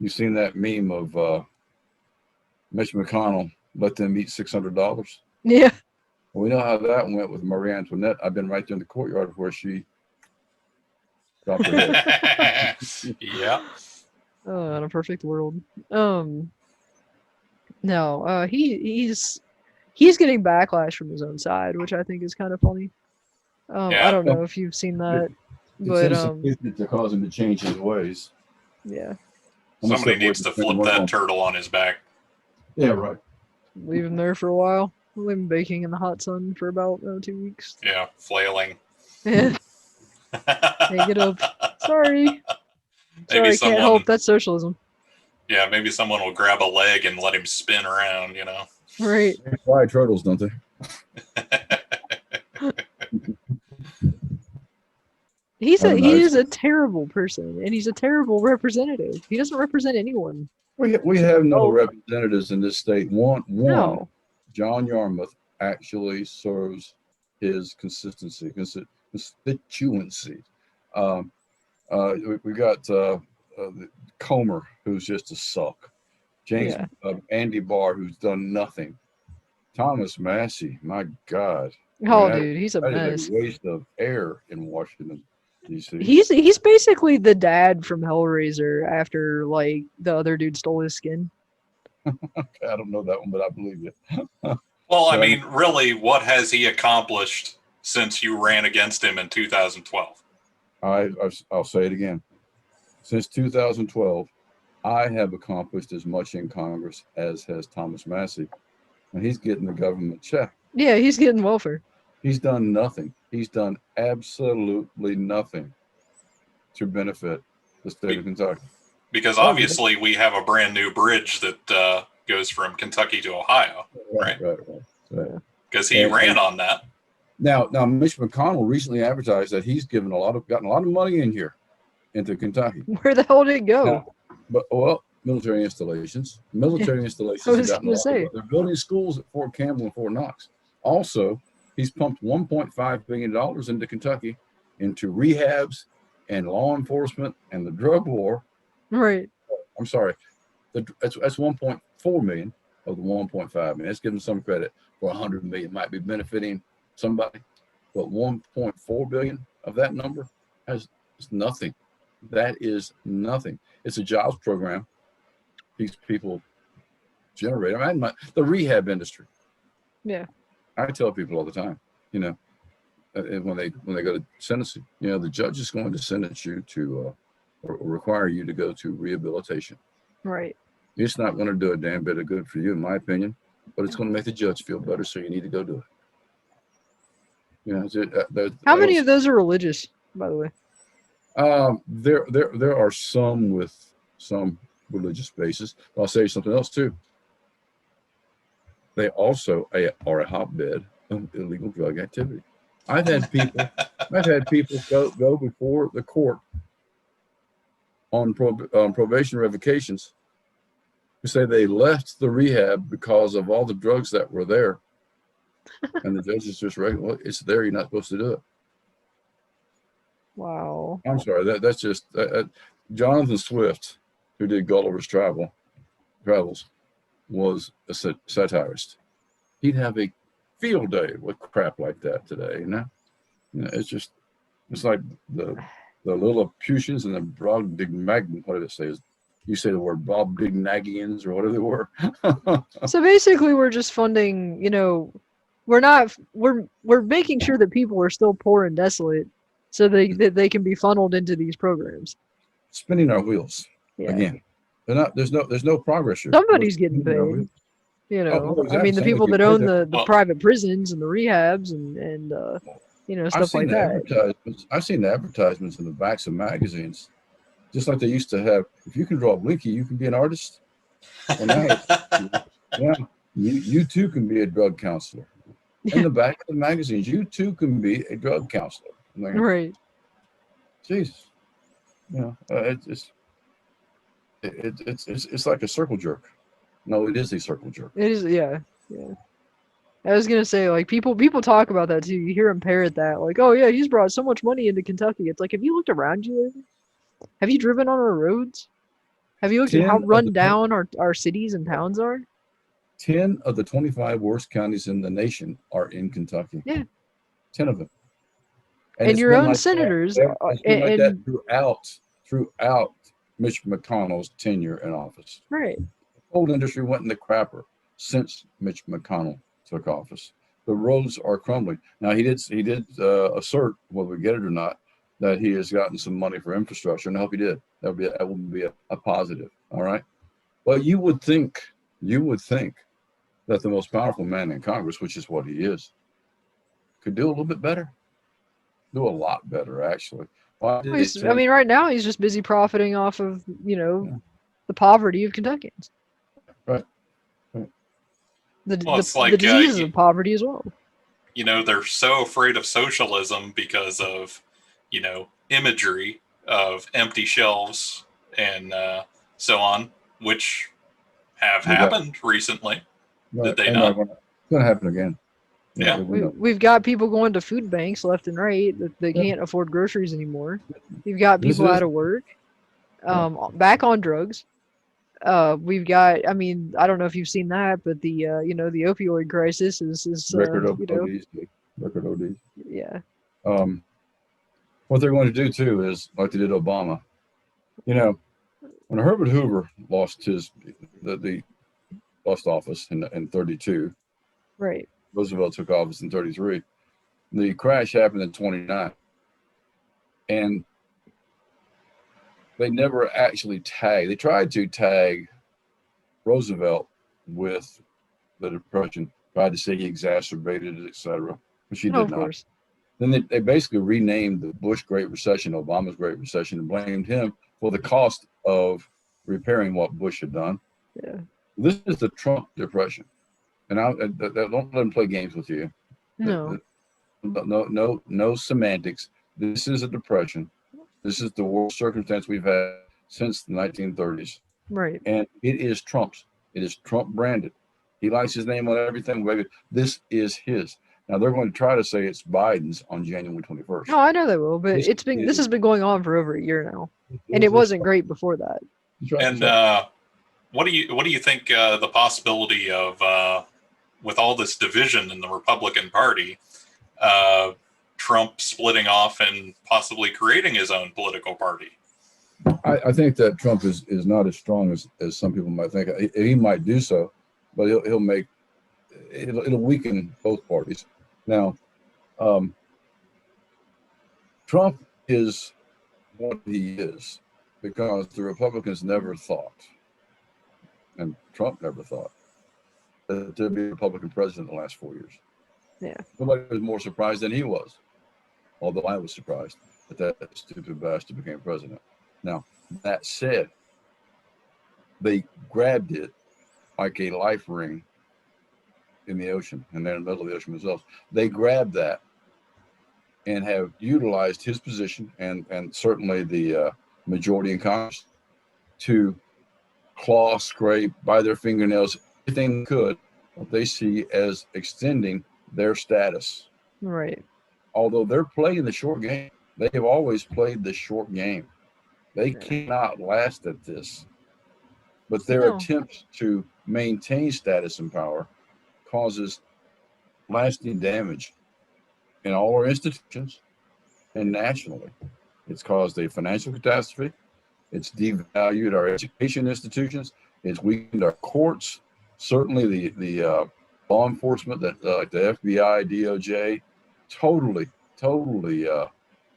you've seen that meme of Mitch McConnell let them eat $600. Yeah. Well, we know how that went with Marie Antoinette. I've been right there in the courtyard where she dropped her head. Yeah. Oh, in a perfect world. No, he's getting backlash from his own side, which I think is kind of funny. Yeah. I don't know if you've seen that, It but seems to cause him to change his ways. yeah, Somebody needs to flip that turtle on his back. Yeah, right. leave him there for a while. Leave him baking in the hot sun for about 2 weeks. Yeah, flailing. Yeah, can't get up. Sorry, Maybe can't help. That's socialism. Yeah, maybe someone will grab a leg and let him spin around, Right. They fly turtles, don't they? He nice. is a terrible person, and he's a terrible representative. He doesn't represent anyone. We have no representatives in this state. One, No. John Yarmouth actually serves his constituency. We got Comer, who's just a suck. Andy Barr, who's done nothing. Thomas Massey, my God. Oh, dude, he's a that mess. is a waste of air in Washington, D.C. He's basically the dad from Hellraiser after like the other dude stole his skin. Okay, I don't know that one, but I believe you. Well, I mean, really, what has he accomplished since you ran against him in 2012? I'll say it again. Since 2012, I have accomplished as much in Congress as has Thomas Massey, and he's getting the government check. Yeah, he's getting welfare. He's done nothing. He's done absolutely nothing to benefit the state of Kentucky. Because obviously we have a brand new bridge that goes from Kentucky to Ohio, right? Right. Because he ran on that. Now, Mitch McConnell recently advertised that he's gotten a lot of money in here into Kentucky. Where the hell did it go? Now, military installations. Military installations I have was gotten a gonna lot say. of. They're building schools at Fort Campbell and Fort Knox. Also, he's pumped $1.5 billion into Kentucky, into rehabs and law enforcement and the drug war. Right. I'm sorry, that's 1.4 million of the 1.5 million. Let's give him some credit for 100 million. Might be benefiting somebody, but 1.4 billion of that number is nothing. That is nothing. It's a jobs program. These people generate. I mean, the rehab industry. Yeah. I tell people all the time, you know, when they go to sentencing, you know, the judge is going to sentence you to or require you to go to rehabilitation. Right. It's not going to do a damn bit of good for you, in my opinion, but it's going to make the judge feel better, so you need to go do it. You know, How many of those are religious, by the way? There are some with some religious basis. But I'll say something else too. They also are a hotbed of illegal drug activity. I've had people go before the court on probation revocations who say they left the rehab because of all the drugs that were there, and the judge is just well, it's there. You're not supposed to do it. Wow. I'm sorry. That's just Jonathan Swift, who did Gulliver's Travels, was a satirist. He'd have a field day with crap like that today. You know it's like the Lilliputians and the Brobdingnagians. What did it say? You say the word Brobdingnagians or whatever they were. So basically, we're just funding. You know, we're making sure that people are still poor and desolate, so that they can be funneled into these programs. Spinning our wheels again. They're not. There's no progress here. Somebody's getting paid. You know, well, exactly. I mean, the Somebody people that get own paid. the private prisons and the rehabs and you know, stuff like that. I've seen the advertisements in the backs of magazines, just like they used to have. If you can draw a blinky, you can be an artist. Well, now, yeah, you too can be a drug counselor. In the back of the magazines, you too can be a drug counselor. Right. Jesus, you know, it's like a circle jerk. No, it is a circle jerk. It is, yeah. I was gonna say, like, people talk about that too. You hear them parrot that, like, oh yeah, he's brought so much money into Kentucky. It's like, have you looked around you lately? Have you driven on our roads? Have you looked at how run down our cities and towns are? 10 of the 25 worst counties in the nation are in Kentucky. Yeah. 10 of them. And your own senators. It's been like that throughout Mitch McConnell's tenure in office. Right. The coal industry went in the crapper since Mitch McConnell took office. The roads are crumbling. Now he did assert, whether we get it or not, that he has gotten some money for infrastructure, and I hope he did. That would be a positive. All right. Well, you would think that the most powerful man in Congress, which is what he is, could do a little bit better. Do a lot better, actually. I mean, right now he's just busy profiting off of, you know, the poverty of Kentuckians. Right. The diseases of poverty as well. You know, they're so afraid of socialism because of, you know, imagery of empty shelves and so on, which have happened recently. Right. Did they not? It's going to happen again. Yeah. We've got people going to food banks left and right that they can't afford groceries anymore. You've got people out of work, back on drugs. We've got, I mean, I don't know if you've seen that, but the you know, the opioid crisis is record you know, ODs. Record ODs. Yeah. What they're going to do too is like they did Obama. You know, when Herbert Hoover lost lost office in 32, right. Roosevelt took office in 33. The crash happened in 29, and they never actually tagged. They tried to tag Roosevelt with the Depression, tried to say he exacerbated it, etc., but she did not. Course. Then they basically renamed the Bush Great Recession, Obama's Great Recession, and blamed him for the cost of repairing what Bush had done. Yeah. This is the Trump Depression, and don't let them play games with you. No. No semantics. This is a depression. This is the worst circumstance we've had since the 1930s. Right. And it is Trump's. It is Trump branded. He likes his name on everything. Baby. This is his. Now they're going to try to say it's Biden's on January 21st. No, I know they will, but This this has been going on for over a year now, and is it wasn't great before that. right. And what do you think the possibility of with all this division in the Republican Party, Trump splitting off and possibly creating his own political party? I think that Trump is not as strong as some people might think. He might do so, but he'll make it'll weaken both parties. Now, Trump is what he is because the Republicans never thought, and Trump never thought, that there'd be a Republican president in the last 4 years. Yeah. Nobody was more surprised than he was, although I was surprised that stupid bastard became president. Now, that said, they grabbed it like a life ring in the ocean, and they're in the middle of the ocean themselves. They grabbed that and have utilized his position and certainly the majority in Congress to claw, scrape, by their fingernails, everything they could, what they see as extending their status. Right. Although they're playing the short game, they have always played the short game. They cannot last at this. But their attempts to maintain status and power causes lasting damage in all our institutions and nationally. It's caused a financial catastrophe. It's devalued our education institutions. It's weakened our courts. Certainly the law enforcement, that like the FBI, DOJ, totally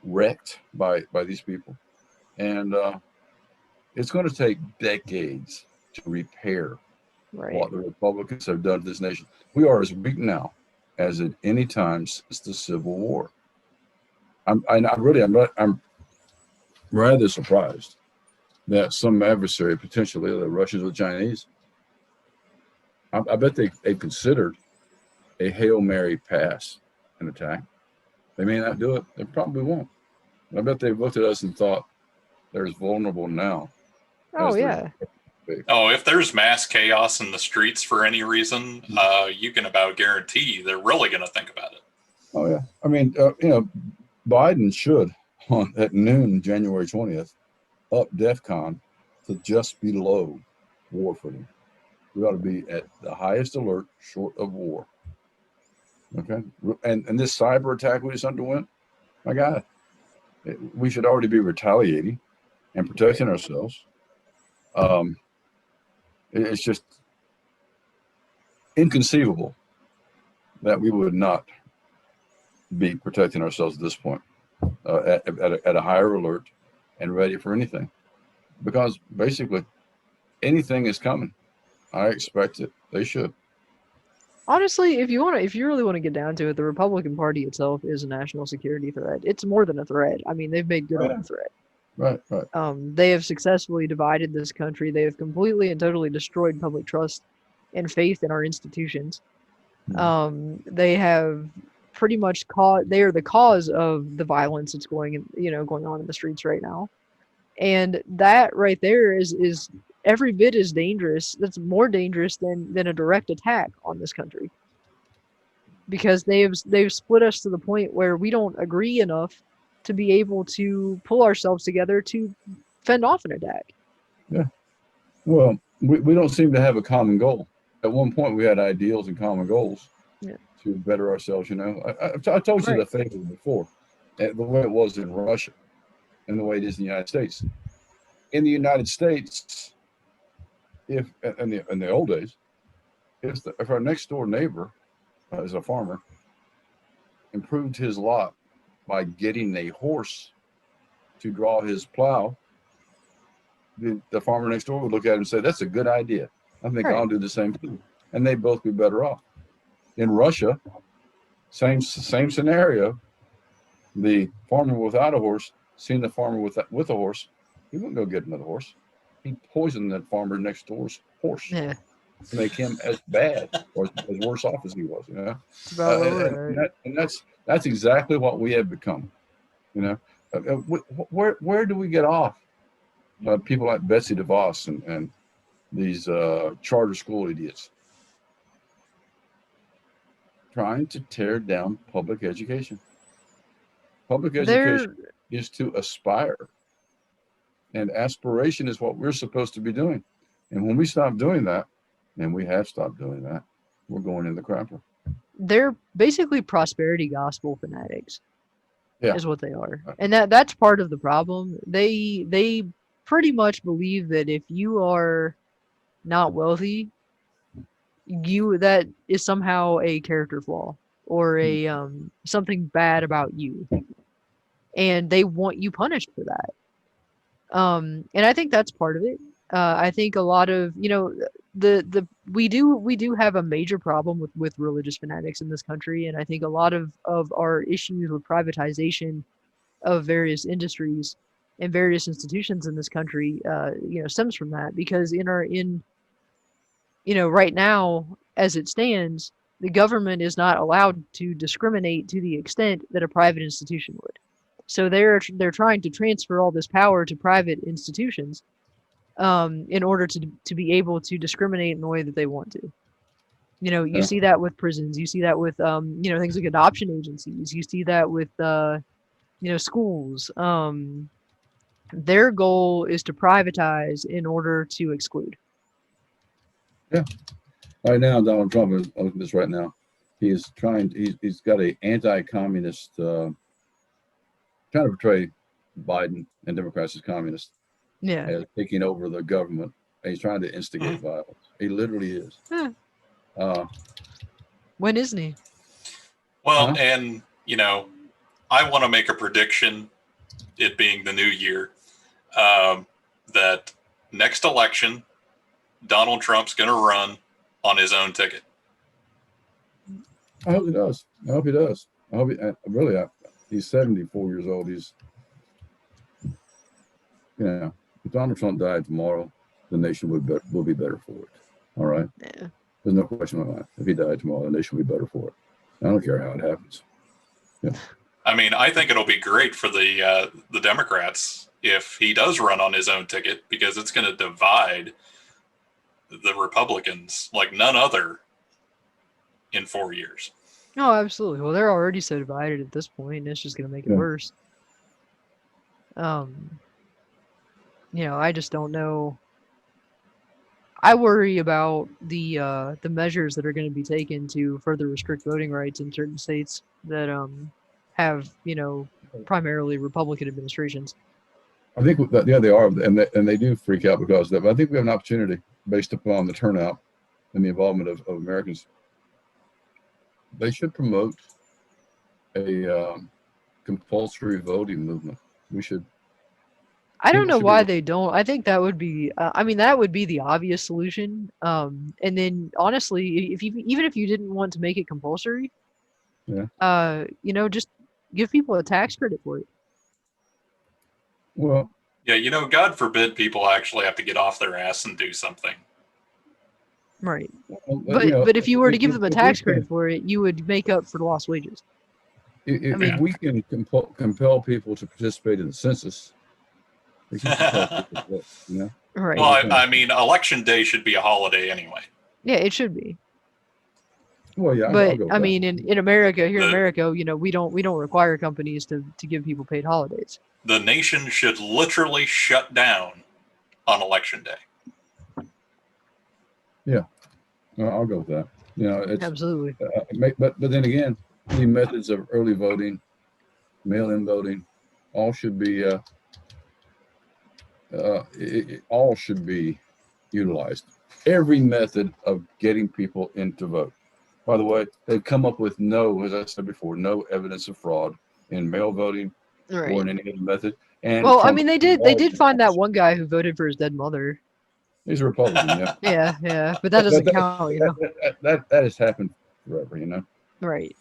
wrecked by these people. And it's going to take decades to repair what the Republicans have done to this nation. We are as weak now as at any time since the Civil War. I'm rather surprised that some adversary, potentially the Russians or Chinese, I bet they considered a Hail Mary pass an attack. They may not do it. They probably won't. I bet they've looked at us and thought they're as vulnerable now. Oh, yeah. Oh, if there's mass chaos in the streets for any reason, you can about guarantee they're really going to think about it. Oh, yeah. I mean, Biden should, at noon, January 20th, up DEFCON to just below war footing. We ought to be at the highest alert short of war. Okay? And this cyber attack we just underwent, my God, we should already be retaliating and protecting ourselves. It's just inconceivable that we would not be protecting ourselves at this point, at a higher alert and ready for anything, because basically anything is coming. I expect it. They should. Honestly, if you really want to get down to it, the Republican Party itself is a national security threat. It's more than a threat. I mean, they've made good on a threat. Right. They have successfully divided this country. They have completely and totally destroyed public trust and faith in our institutions. They have pretty much they are the cause of the violence that's going on in the streets right now. And that right there is every bit as dangerous. That's more dangerous than a direct attack on this country, because they've split us to the point where we don't agree enough to be able to pull ourselves together to fend off an attack. Yeah. Well, we don't seem to have a common goal. At one point, we had ideals and common goals to better ourselves. I told you the thing before, the way it was in Russia and the way it is in the United States. In the United States, if in the old days, if our next door neighbor is a farmer, improved his lot by getting a horse to draw his plow, the farmer next door would look at him and say, "That's a good idea. I think I'll do the same thing," and they'd both be better off. In Russia, same scenario. The farmer without a horse seen the farmer with a horse, he wouldn't go get another horse. He'd poison that farmer next door's horse. Yeah. To make him as bad or as worse off as he was. And that's exactly what we have become. Where do we get off? People like Betsy DeVos and these charter school idiots trying to tear down public education. Public education is to aspire, and aspiration is what we're supposed to be doing. And when we stop doing that, and we have stopped doing that, we're going in the crapper. They're basically prosperity gospel fanatics. Yeah. Is what they are. And that's part of the problem. They pretty much believe that if you are not wealthy, that is somehow a character flaw or a something bad about you. And they want you punished for that. And I think that's part of it. I think a lot of, you know, we do have a major problem with religious fanatics in this country, and I think a lot of our issues with privatization of various industries and various institutions in this country, you know, stems from that. Because you know, right now as it stands, the government is not allowed to discriminate to the extent that a private institution would. So they're trying to transfer all this power to private institutions in order to be able to discriminate in the way that they want to. You know, you see that with prisons. You see that with you know, things like adoption agencies. You see that with you know, schools. Their goal is to privatize in order to exclude. Yeah. Right now, Donald Trump is looking at this right now. He's got a anti-communist, trying to portray Biden and Democrats as communists. Yeah. As taking over the government. And he's trying to instigate violence. He literally is. When isn't he? Well, and, you know, I want to make a prediction, it being the new year, that next election, Donald Trump's going to run on his own ticket. I hope he does. I hope he does. I hope he's 74 years old. He's, you know, if Donald Trump died tomorrow, the nation will be better for it. All right? Yeah. There's no question in my mind. If he died tomorrow, the nation will be better for it. I don't care how it happens. Yeah. I mean, I think it'll be great for the Democrats if he does run on his own ticket, because it's going to divide the Republicans like none other in 4 years. Oh, absolutely. Well, they're already so divided at this point, and it's just going to make it worse. You know, I just don't know. I worry about the measures that are going to be taken to further restrict voting rights in certain states that have, you know, primarily Republican administrations. I think that, yeah, they are, and they do freak out because of that. But I think we have an opportunity based upon the turnout and the involvement of Americans. They should promote a compulsory voting movement. We should. I don't know why they don't. I think that would be. I mean, that would be the obvious solution. And then, honestly, even if you didn't want to make it compulsory, yeah, you know, just give people a tax credit for it. Well, yeah, you know, God forbid people actually have to get off their ass and do something. Right. Well, but you know, if you were to give them a tax credit for it, you would make up for the lost wages. If we can compel people to participate in the census, we can compel people to, you know? Right. Well, I mean, election day should be a holiday anyway. Yeah, it should be. Well, yeah, but I mean, in America, here in America, you know, we don't require companies to give people paid holidays. The nation should literally shut down on election day. Yeah, I'll go with that. You know, it's absolutely. But then again, the methods of early voting, mail-in voting, all should be all should be utilized. Every method of getting people in to vote. By the way, they've come up with as I said before, no evidence of fraud in mail voting or in any other method. And well, I mean, they did find that one guy who voted for his dead mother. He's a Republican, yeah. yeah, but that doesn't count, you know. That has happened forever, you know. Right.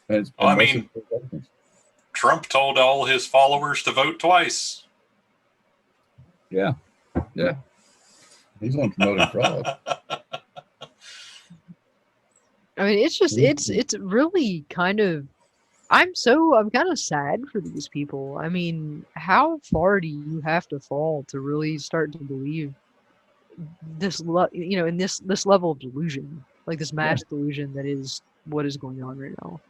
And I mean, Trump told all his followers to vote twice. Yeah. He's on promoting fraud. I mean, it's just it's really kind of I'm kind of sad for these people. I mean, how far do you have to fall to really start to believe in this level of delusion, like this mass delusion that is what is going on right now.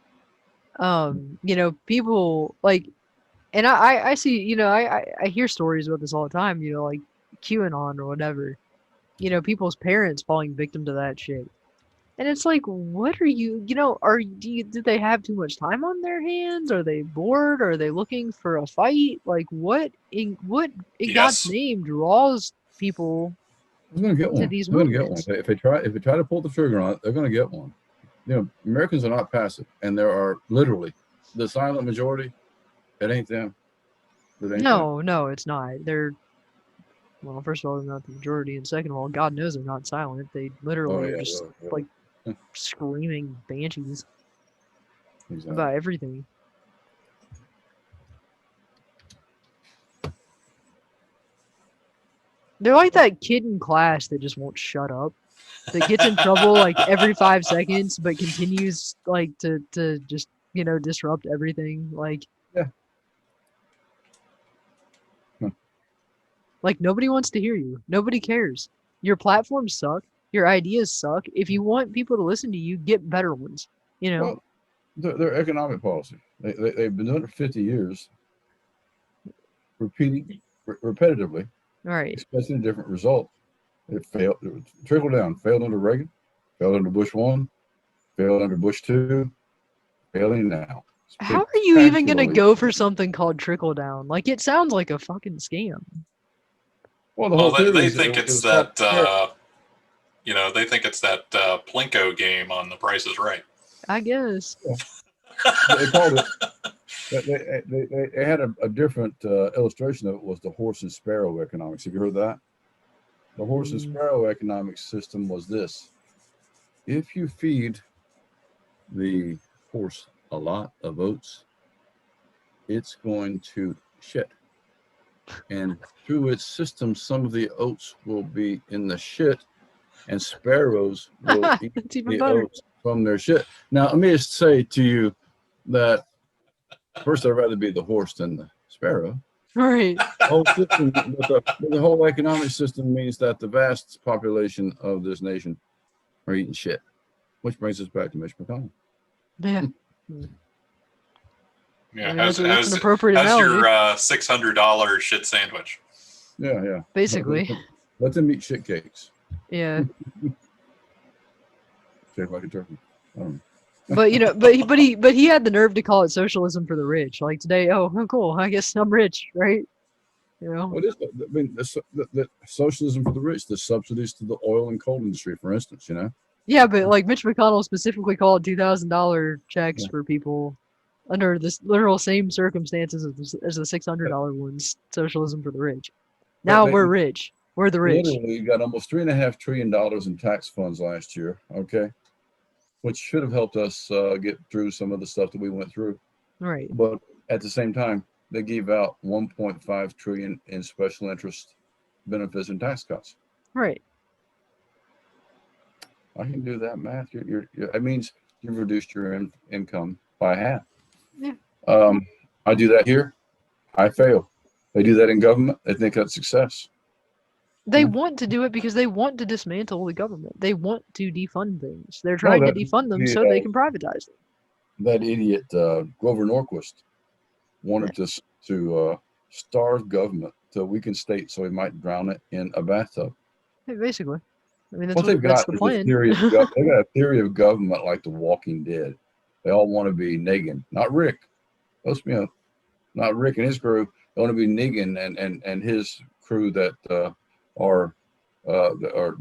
People like, and I see, I hear stories about this all the time, like QAnon or whatever, people's parents falling victim to that shit. And it's like, what are you, do they have too much time on their hands? Are they bored? Are they looking for a fight? Like, what in God's Yes. name draws people They're going to get to one. these They're going to get one. movements? If they try to pull the trigger on it, they're going to get one. Americans are not passive, and there are literally the silent majority. It ain't them. It ain't them. No, it's not. Well, first of all, they're not the majority, and second of all, God knows they're not silent. They literally are just really. like screaming banshees Exactly. about everything. They're like that kid in class that just won't shut up, that gets in trouble like every 5 seconds, but continues like to just disrupt everything. Like, Yeah. Like, nobody wants to hear you. Nobody cares. Your platforms suck. Your ideas suck. If you want people to listen to you, get better ones. Well, their economic policy. They've been doing it for 50 years, repetitively, Right. expecting a different result. It failed. It trickled down. Failed under Reagan. Failed under Bush 1. Failed under Bush 2. Failing now. How are you even going to go for something called trickle down? Like, it sounds like a fucking scam. Well, they think it's that, they think it's that Plinko game on The Price is Right. I guess. Yeah. They called it. They had a different illustration of it. Was the horse and sparrow economics. Have you heard that? The horse and sparrow economic system was this: if you feed the horse a lot of oats, it's going to shit. And through its system, some of the oats will be in the shit, and sparrows will eat the oats from their shit. Now, let me just say to you that first, I'd rather be the horse than the sparrow. Right. The whole economic system means that the vast population of this nation are eating shit, which brings us back to Mitch McConnell. Yeah. Yeah, that's an appropriate how's analogy. your $600 shit sandwich? Yeah. Basically. Let them eat shit cakes. Yeah. Shake like a turkey. But he had the nerve to call it socialism for the rich. Like today, oh cool, I guess I'm rich, right? What is I mean, the socialism for the rich, the subsidies to the oil and coal industry, for instance, Yeah, but like Mitch McConnell specifically called $2,000 checks for people under this literal same circumstances as the $600 ones, socialism for the rich. Now we're rich. We're the rich. Literally got almost $3.5 trillion in tax funds last year. Okay. Which should have helped us get through some of the stuff that we went through. Right. But at the same time, they gave out $1.5 trillion in special interest benefits and tax cuts. Right. I can do that math. That means you've reduced your income by half. Yeah. I do that here. I fail. They do that in government. They think that's success. They want to do it because they want to dismantle the government. They want to defund things. They're trying to defund them so they can privatize them. That idiot Grover Norquist wanted to starve government to a weakened state so he might drown it in a bathtub. Hey, basically. I mean, that's the plan. They got a theory of government like The Walking Dead. They all want to be Negan, not Rick. Not Rick and his crew. They want to be Negan and his crew that are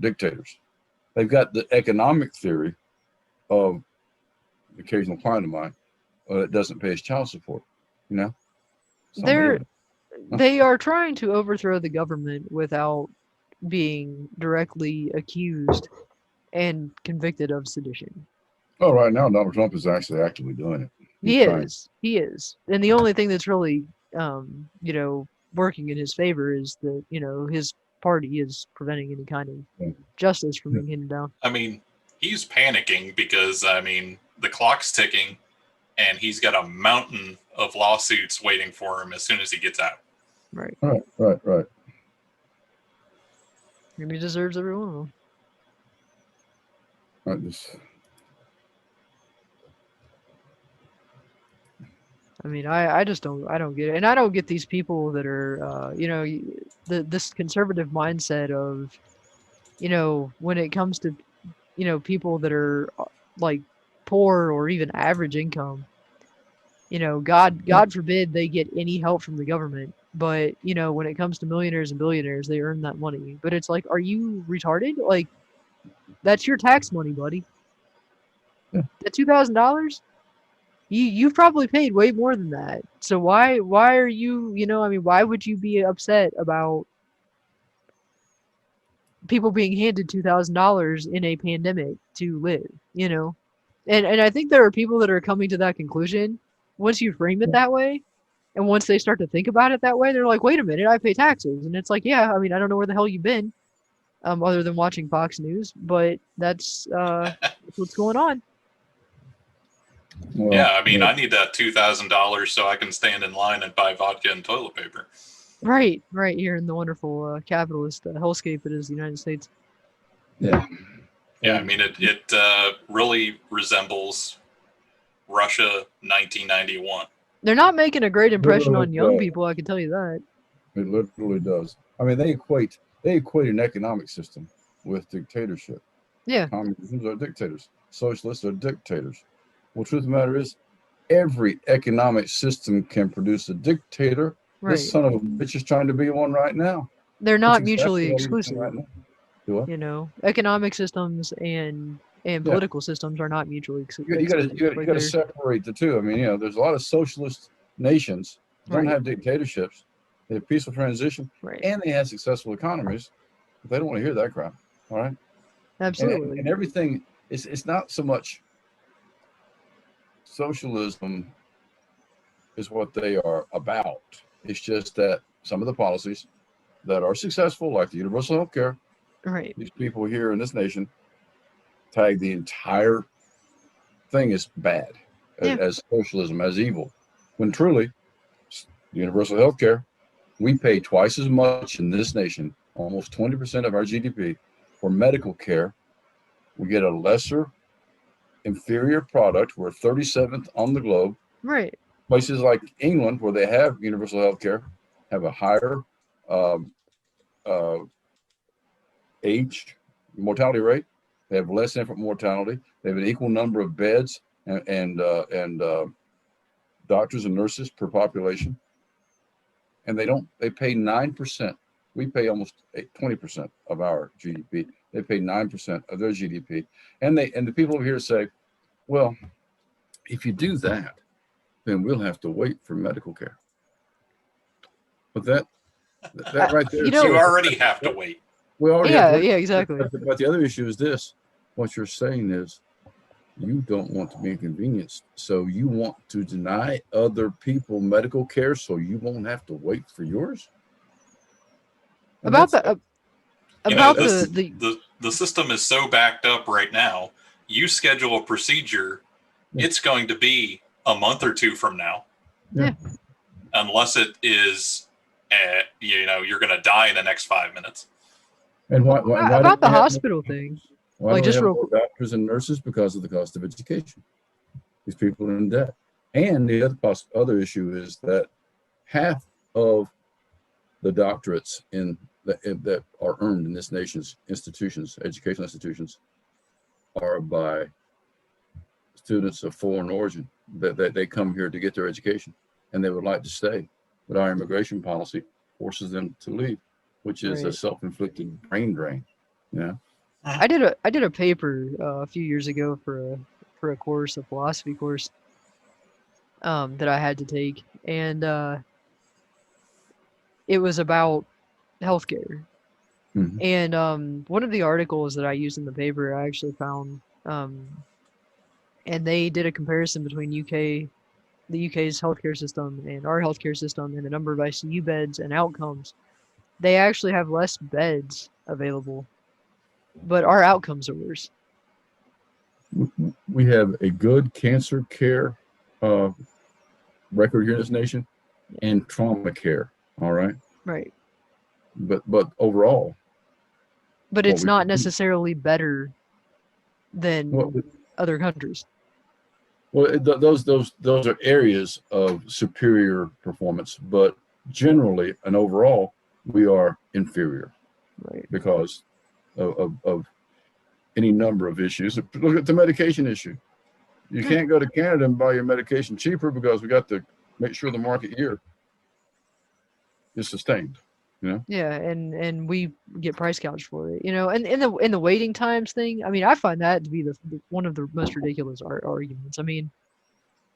dictators. They've got the economic theory of the occasional client of mine that doesn't pay his child support. They are trying to overthrow the government without being directly accused and convicted of sedition. Oh, right now Donald Trump is actually actively doing it. He is. And the only thing that's really working in his favor is that, his party is preventing any kind of justice from being handed down. I mean, he's panicking because, the clock's ticking and he's got a mountain of lawsuits waiting for him as soon as he gets out. Right. Right. And he deserves every one of them. I just, I mean, I just don't get it, and I don't get these people that are, you know, this conservative mindset of, you know, when it comes to, you know, people that are like poor or even average income, you know, God forbid they get any help from the government, but you know, when it comes to millionaires and billionaires, they earn that money. But it's like, are you retarded? Like, that's your tax money, buddy. Yeah. That $2,000. You've probably paid way more than that. So why are you, you know, I mean, why would you be upset about people being handed $2,000 in a pandemic to live, you know? And I think there are people that are coming to that conclusion once you frame it that way, and once they start to think about it that way, they're like, wait a minute, I pay taxes. And it's like, yeah, I mean, I don't know where the hell you've been, other than watching Fox News, but that's what's going on. well, Yeah, I mean, I need that $2,000 so I can stand in line and buy vodka and toilet paper. Right here in the wonderful capitalist hellscape that is the United States. yeah. Yeah, I mean, it really resembles Russia 1991. They're not making a great impression on young Literally, people, I can tell you that. it literally does. I mean, they equate an economic system with dictatorship. Yeah, Communists are dictators. Socialists are dictators. Well, truth of the matter is, every economic system can produce a dictator. right. This son of a bitch is trying to be one right now. They're That's not exactly mutually what he's doing exclusive. right now. Do what? You know, economic systems and political systems are not mutually exclusive. You got to separate the two. I mean, you know, there's a lot of socialist nations don't Right. have dictatorships. They have peaceful transition, Right. and they have successful economies. But they don't want to hear that crap. All right. Absolutely. And everything it's not so much socialism is what they are about. It's just that some of the policies that are successful, like the universal health care, Right. these people here in this nation tag the entire thing as bad, Yeah. as socialism, as evil, when truly, universal health care, we pay twice as much in this nation, almost 20% of our GDP, for medical care. We get a lesser, inferior product. We're 37th on the globe. Right. Places like England, where they have universal health care, have a higher age mortality rate. They have less infant mortality. They have an equal number of beds and doctors and nurses per population. And they pay 9%. We pay almost 20% of our GDP. They pay 9% of their GDP. And the people over here say, well, if you do that, then we'll have to wait for medical care. But that right there, You know- You already have to wait. we already Yeah, have to wait. yeah, exactly. But the other issue is this: what you're saying is, you don't want to be inconvenienced, so you want to deny other people medical care, so you won't have to wait for yours. And About that's- the You know, about this, the the system is so backed up right now. You schedule a procedure, it's going to be a month or two from now. Yeah. Unless it is, you know, you're going to die in the next 5 minutes. And why about don't the we have hospital thing. Why Like, don't just we have real more doctors and nurses? Because of the cost of education. These people are in debt. And the other issue is that half of the doctorates that are earned in this nation's institutions, educational institutions, are by students of foreign origin. That they come here to get their education, and they would like to stay, but our immigration policy forces them to leave, which is a Right. self-inflicted brain drain. You know. I did a paper a few years ago for a course, a philosophy course, that I had to take, and it was about healthcare. Mhm. And one of the articles that I used in the paper, I actually found, and they did a comparison between the UK's healthcare system and our healthcare system, and the number of ICU beds and outcomes. They actually have less beds available, but our outcomes are worse. We have a good cancer care record here in this nation, and trauma care. All right, Right. but overall, but what it's we not do. necessarily better than Well, other countries. those are areas of superior performance, but generally and overall, we are inferior Right. because of any number of issues. Look at the medication issue. You can't go to Canada and buy your medication cheaper because we got to make sure the market here is sustained. You know. Yeah, and we get price gouged for it, you know, and in the waiting times thing. I mean, I find that to be one of the most ridiculous arguments. I mean,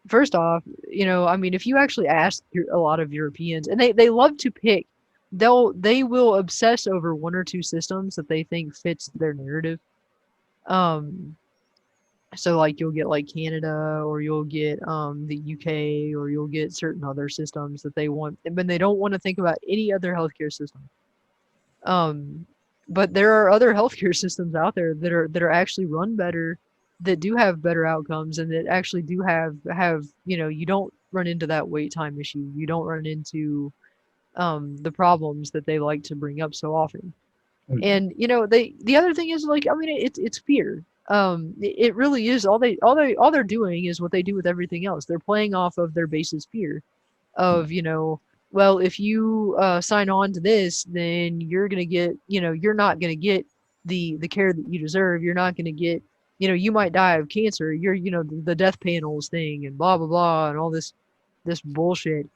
first off, you know, I mean, if you actually ask a lot of Europeans, and they love to pick, they will obsess over one or two systems that they think fits their narrative. Um, so like you'll get like Canada, or you'll get the UK, or you'll get certain other systems that they want, but they don't want to think about any other healthcare system. But there are other healthcare systems out there that are actually run better, that do have better outcomes, and that actually do have, you know, you don't run into that wait time issue. You don't run into the problems that they like to bring up so often. And you know, the other thing is, like, I mean, it's fear. It really is. All they're doing is what they do with everything else. They're playing off of their basis fear of, you know, well, if you sign on to this, then you're gonna get, you know, you're not gonna get the care that you deserve. You're not gonna get, you know, you might die of cancer. You're, you know, the death panels thing and blah blah blah and all this bullshit.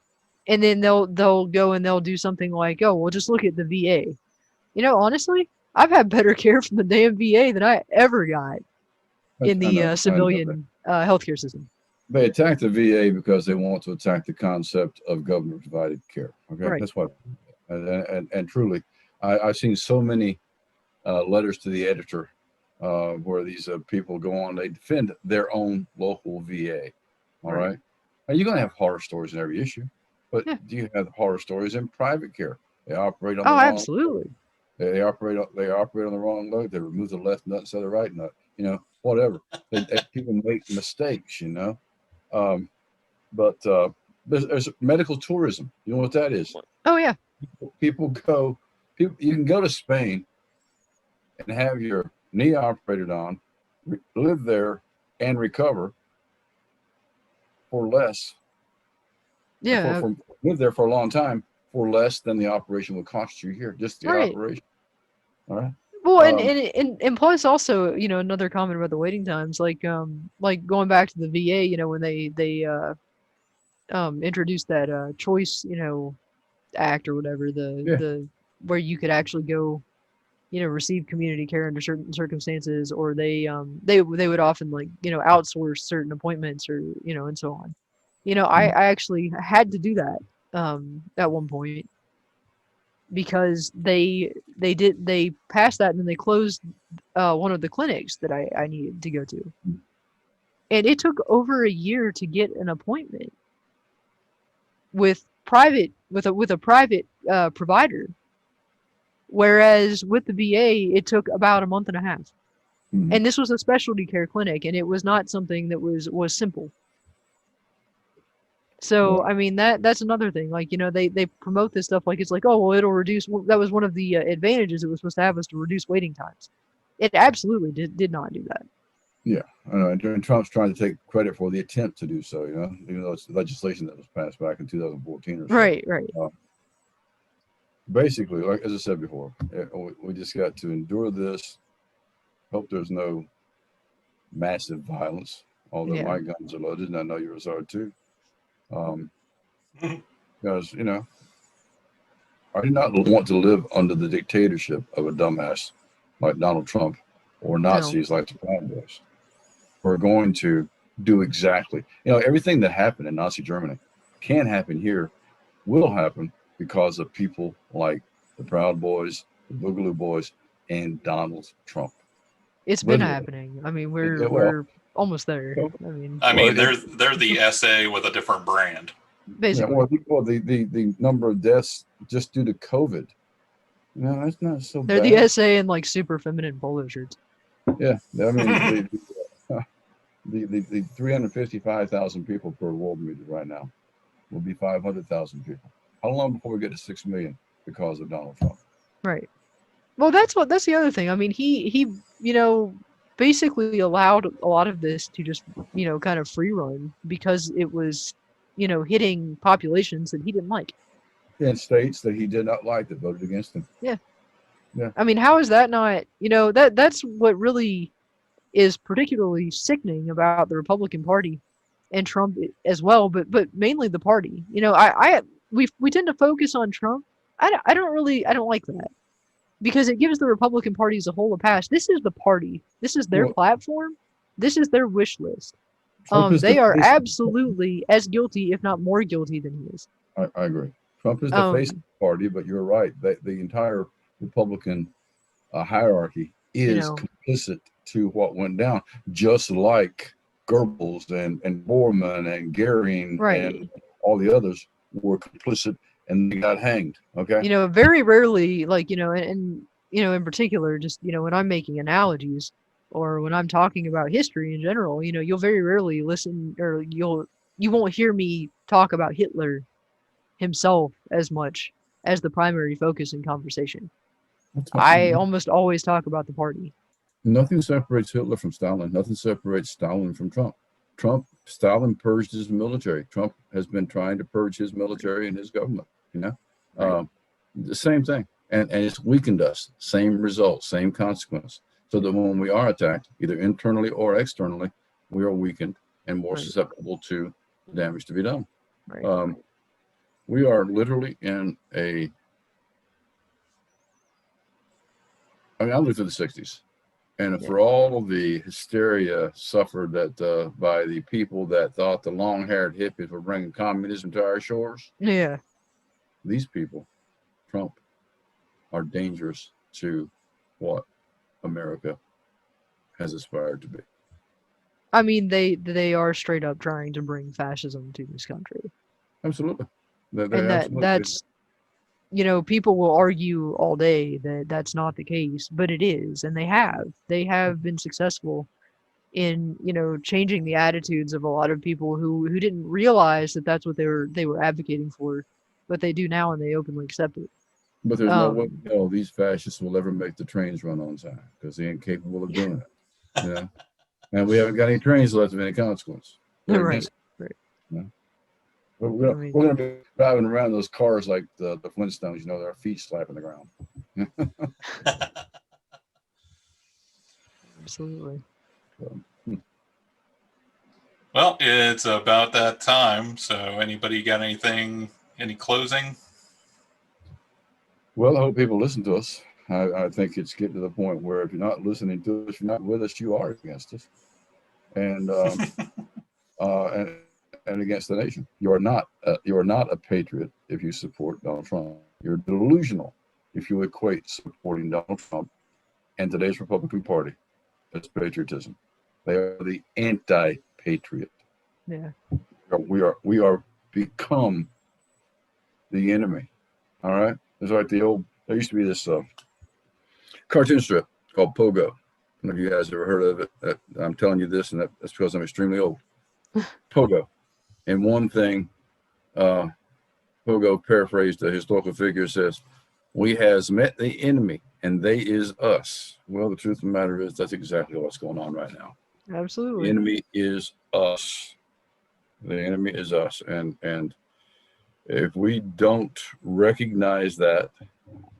And then they'll go and they'll do something like, oh, well, just look at the VA. You know, honestly, I've had better care from the damn VA than I ever got in I know the civilian healthcare system. They attack the VA because they want to attack the concept of government provided care. Okay, Right. that's what. And truly, I've seen so many letters to the editor where these people go on, they defend their own local VA. All right. And you're going to have horror stories in every issue, but do you have horror stories in private care? They operate on the wrong. Absolutely. They operate on the wrong load. They remove the left nut instead of the right nut. You know, whatever. People make mistakes. You know. But there's medical tourism. You know what that is? Oh yeah. People go. You can go to Spain and have your knee operated on, live there, and recover for less. Yeah. Live there for a long time for less than the operation will cost you here. Just the operation. All right. Well, and plus also, you know, another comment about the waiting times, like going back to the VA, you know, when they introduced that choice, you know, act or whatever, the where you could actually go, you know, receive community care under certain circumstances, or they would often, like, you know, outsource certain appointments, or, you know, and so on. You know, I actually had to do that at one point, because they passed that, and then they closed one of the clinics that I needed to go to, and it took over a year to get an appointment with a private provider, whereas with the VA it took about a month and a half. And this was a specialty care clinic, and it was not something that was simple. So I mean, that's another thing. Like, you know, they promote this stuff like it's like, oh well, it'll reduce. Well, that was one of the advantages it was supposed to have, was to reduce waiting times. It absolutely did not do that. Yeah, I know. And Trump's trying to take credit for the attempt to do so. You know, even though it's legislation that was passed back in 2014 or so. Right. Basically, like as I said before, we just got to endure this. Hope there's no massive violence. Although my guns are loaded, and I know yours are too. Because, you know, I do not want to live under the dictatorship of a dumbass like Donald Trump, or Nazis like the Proud Boys. We're going to do exactly, you know, everything that happened in Nazi Germany can happen here, will happen because of people like the Proud Boys, the Boogaloo Boys, and Donald Trump. It's been happening. I mean, we're almost there. I mean, they're the SA with a different brand. Basically. The number of deaths just due to COVID. No, that's not so They're bad. the SA in like super feminine polo shirts. Yeah, I mean, the 355,000 people per world meter right now will be 500,000 people. How long before we get to 6 million because of Donald Trump? Right. Well, that's the other thing. I mean, he basically allowed a lot of this to just kind of free run because it was hitting populations that he didn't like. In states that he did not like that voted against him. Yeah. Yeah. I mean, how is that not? That's what really is particularly sickening about the Republican Party and Trump as well, but mainly the party. We tend to focus on Trump. I don't like that because it gives the Republican Party as a whole a pass. This is the party. This is their platform. This is their wish list. They are absolutely as guilty, if not more guilty, than he is. I agree. Trump is the face of the party, but you're right. The entire Republican hierarchy is complicit to what went down, just like Goebbels and Bormann and Goering and all the others were complicit and they got hanged. Okay. Very rarely, and in particular, just when I'm making analogies or when I'm talking about history in general, you'll very rarely listen or you won't hear me talk about Hitler himself as much as the primary focus in conversation. I almost always talk about the party. Nothing separates Hitler from Stalin. Nothing separates Stalin from Trump. Stalin purged his military. Trump has been trying to purge his military and his government. The same thing, and it's weakened us. Same result, same consequence. So that when we are attacked, either internally or externally, we are weakened and more susceptible to damage to be done. We are literally in I lived through the 60s. And for all of the hysteria suffered by the people that thought the long-haired hippies were bringing communism to our shores, these people, Trump, are dangerous to what America has aspired to be. I mean, they are straight up trying to bring fascism to this country. Absolutely. That's people will argue all day that that's not the case, but it is, and they have been successful in changing the attitudes of a lot of people who didn't realize that that's what they were advocating for, but they do now and they openly accept it. But there's no way these fascists will ever make the trains run on time because they ain't capable of doing it. And we haven't got any trains left of any consequence. Right. We're going to be driving around those cars like the Flintstones, their feet slapping the ground. Absolutely. Well, it's about that time. So anybody got any closing? Well, I hope people listen to us. I think it's getting to the point where if you're not listening to us, you're not with us, you are against us. And and against the nation. You are not a patriot if you support Donald Trump. You're delusional if you equate supporting Donald Trump and today's Republican Party as patriotism. They are the anti-patriot. Yeah. We are become the enemy. All right. It's like there used to be this cartoon strip called Pogo. I don't know if you guys ever heard of it. I'm telling you this, and that's because I'm extremely old. Pogo. And one thing, Pogo paraphrased a historical figure, says, "We has met the enemy, and they is us." Well, the truth of the matter is that's exactly what's going on right now. Absolutely. The enemy is us. The enemy is us. And if we don't recognize that,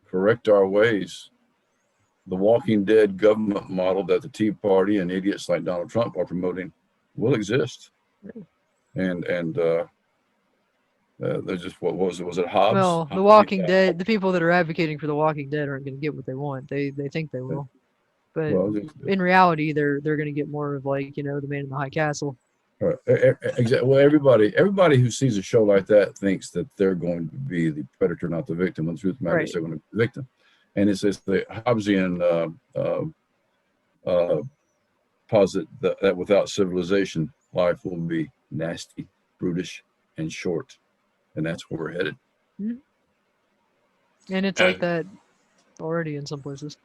correct our ways, the Walking Dead government model that the Tea Party and idiots like Donald Trump are promoting will exist. And there's just what was it Hobbes? Well, the Walking Dead, the people that are advocating for the Walking Dead aren't going to get what they want. They think they will, but in reality, they're going to get more of the Man in the High Castle. Exactly. Well, everybody who sees a show like that thinks that they're going to be the predator, not the victim. When the truth of the matter is they're going to be the victim. And it's the Hobbesian posit that without civilization, life will be nasty, brutish, and short, and that's where we're headed. And it's like that already in some places.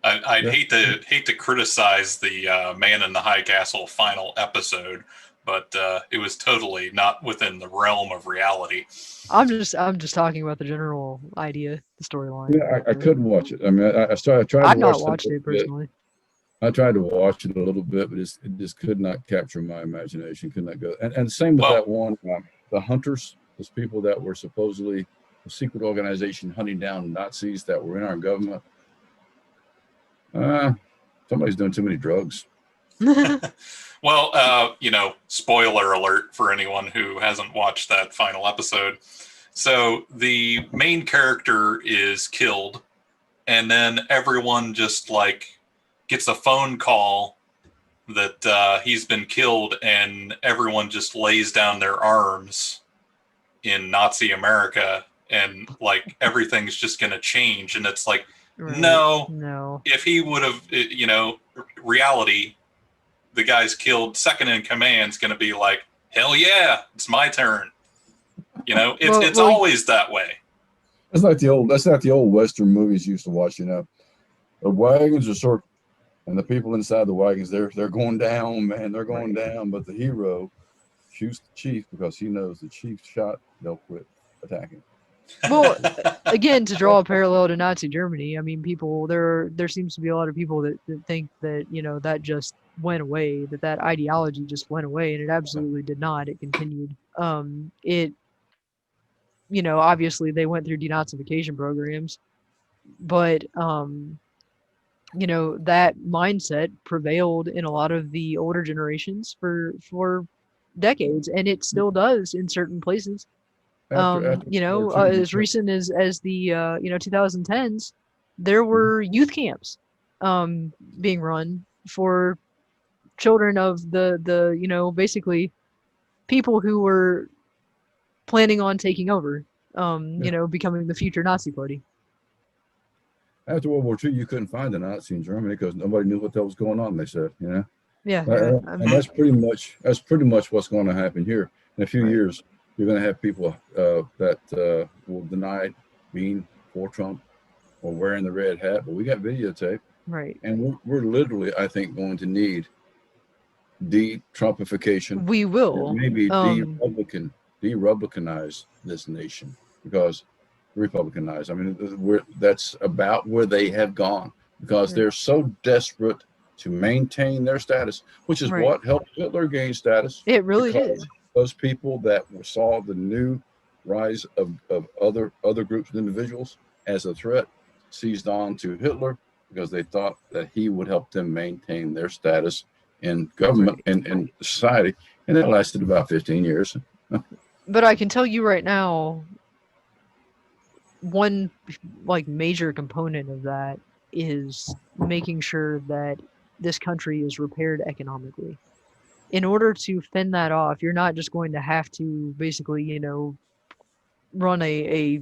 I'd hate to criticize the Man in the High Castle final episode, but it was totally not within the realm of reality. I'm just talking about the general idea, the storyline. Yeah, I couldn't watch it. I mean, I tried to I've watch not it a watched little it bit. personally. I tried to watch it a little bit, but it just could not capture my imagination. Could not go. And same with Well- that one, the hunters, those people that were supposedly a secret organization hunting down Nazis that were in our government. Somebody's doing too many drugs. Well, spoiler alert for anyone who hasn't watched that final episode. So the main character is killed, and then everyone just like gets a phone call that he's been killed, and everyone just lays down their arms in Nazi America, and like everything's just going to change. And it's like, Right. no. If he would have, reality, the guy's killed, second in command is going to be like, hell yeah, it's my turn. It's always that way. That's not the old Western movies you used to watch. The wagons are sort, and the people inside the wagons, they're going down, man, they're going down. But the hero shoots the chief because he knows the chief shot, they'll quit attacking. Well, again, to draw a parallel to Nazi Germany, I mean, there seems to be a lot of people that think that, that just went away, that ideology just went away, and it absolutely did not. It continued. Obviously they went through denazification programs, but, that mindset prevailed in a lot of the older generations for decades, and it still does in certain places. As recent as the 2010s, there were youth camps being run for children of the basically people who were planning on taking over, becoming the future Nazi party. After World War II, you couldn't find a Nazi in Germany because nobody knew what the hell was going on. They said, Yeah, and that's pretty much what's going to happen here in a few years. You're going to have people that will deny being for Trump or wearing the red hat, but we got videotape, right? And we're literally, I think, going to need de-Trumpification. We will maybe de-Republicanize this nation because Republicanize. I mean, that's about where they have gone because they're so desperate to maintain their status, which is what helped Hitler gain status. It really did. Those people that saw the new rise of other groups of individuals as a threat seized on to Hitler because they thought that he would help them maintain their status in government and in society. And that lasted about 15 years. But I can tell you right now, one major component of that is making sure that this country is repaired economically. In order to fend that off, you're not just going to have to basically, run a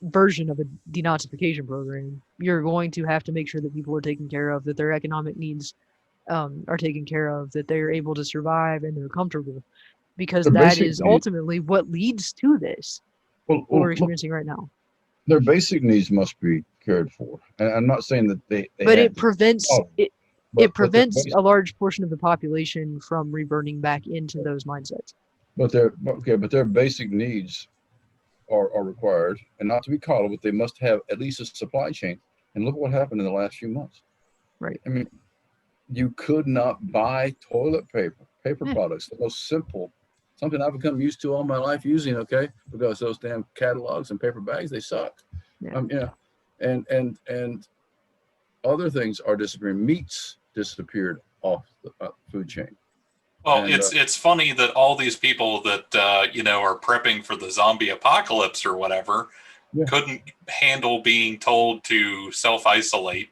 version of a denazification program. You're going to have to make sure that people are taken care of, that their economic needs are taken care of, that they're able to survive and they're comfortable, because that is ultimately what leads to this. What we're experiencing right now. Their basic needs must be cared for. And I'm not saying that they but it prevents it prevents a large portion of the population from reverting back into those mindsets. But their basic needs are required, and not to be coddled, but they must have at least a supply chain. And look what happened in the last few months. Right. I mean, you could not buy toilet paper products, the most simple, something I've become used to all my life using, because those damn catalogs and paper bags, they suck. And other things are disappearing. Meats disappeared off the food chain. Well, it's funny that all these people that are prepping for the zombie apocalypse or whatever couldn't handle being told to self-isolate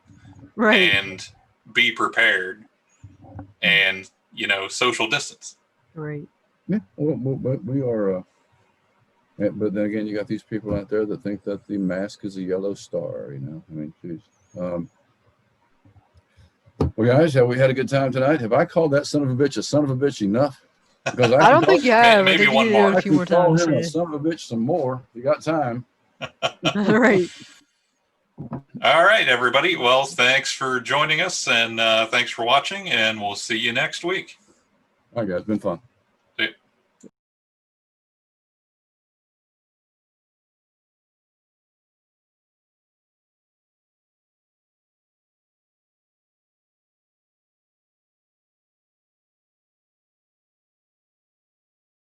and be prepared and social distance. Right. Yeah. Well, we are. But then again, you got these people out there that think that the mask is a yellow star. I mean, geez. Well, guys, have we had a good time tonight? Have I called that son of a bitch enough? Because I don't think you have. Maybe I think one you more. need a few more call times. him a son of a bitch some more. You got time? Right. All right, everybody. Well, thanks for joining us, and thanks for watching, and we'll see you next week. All right, guys, been fun.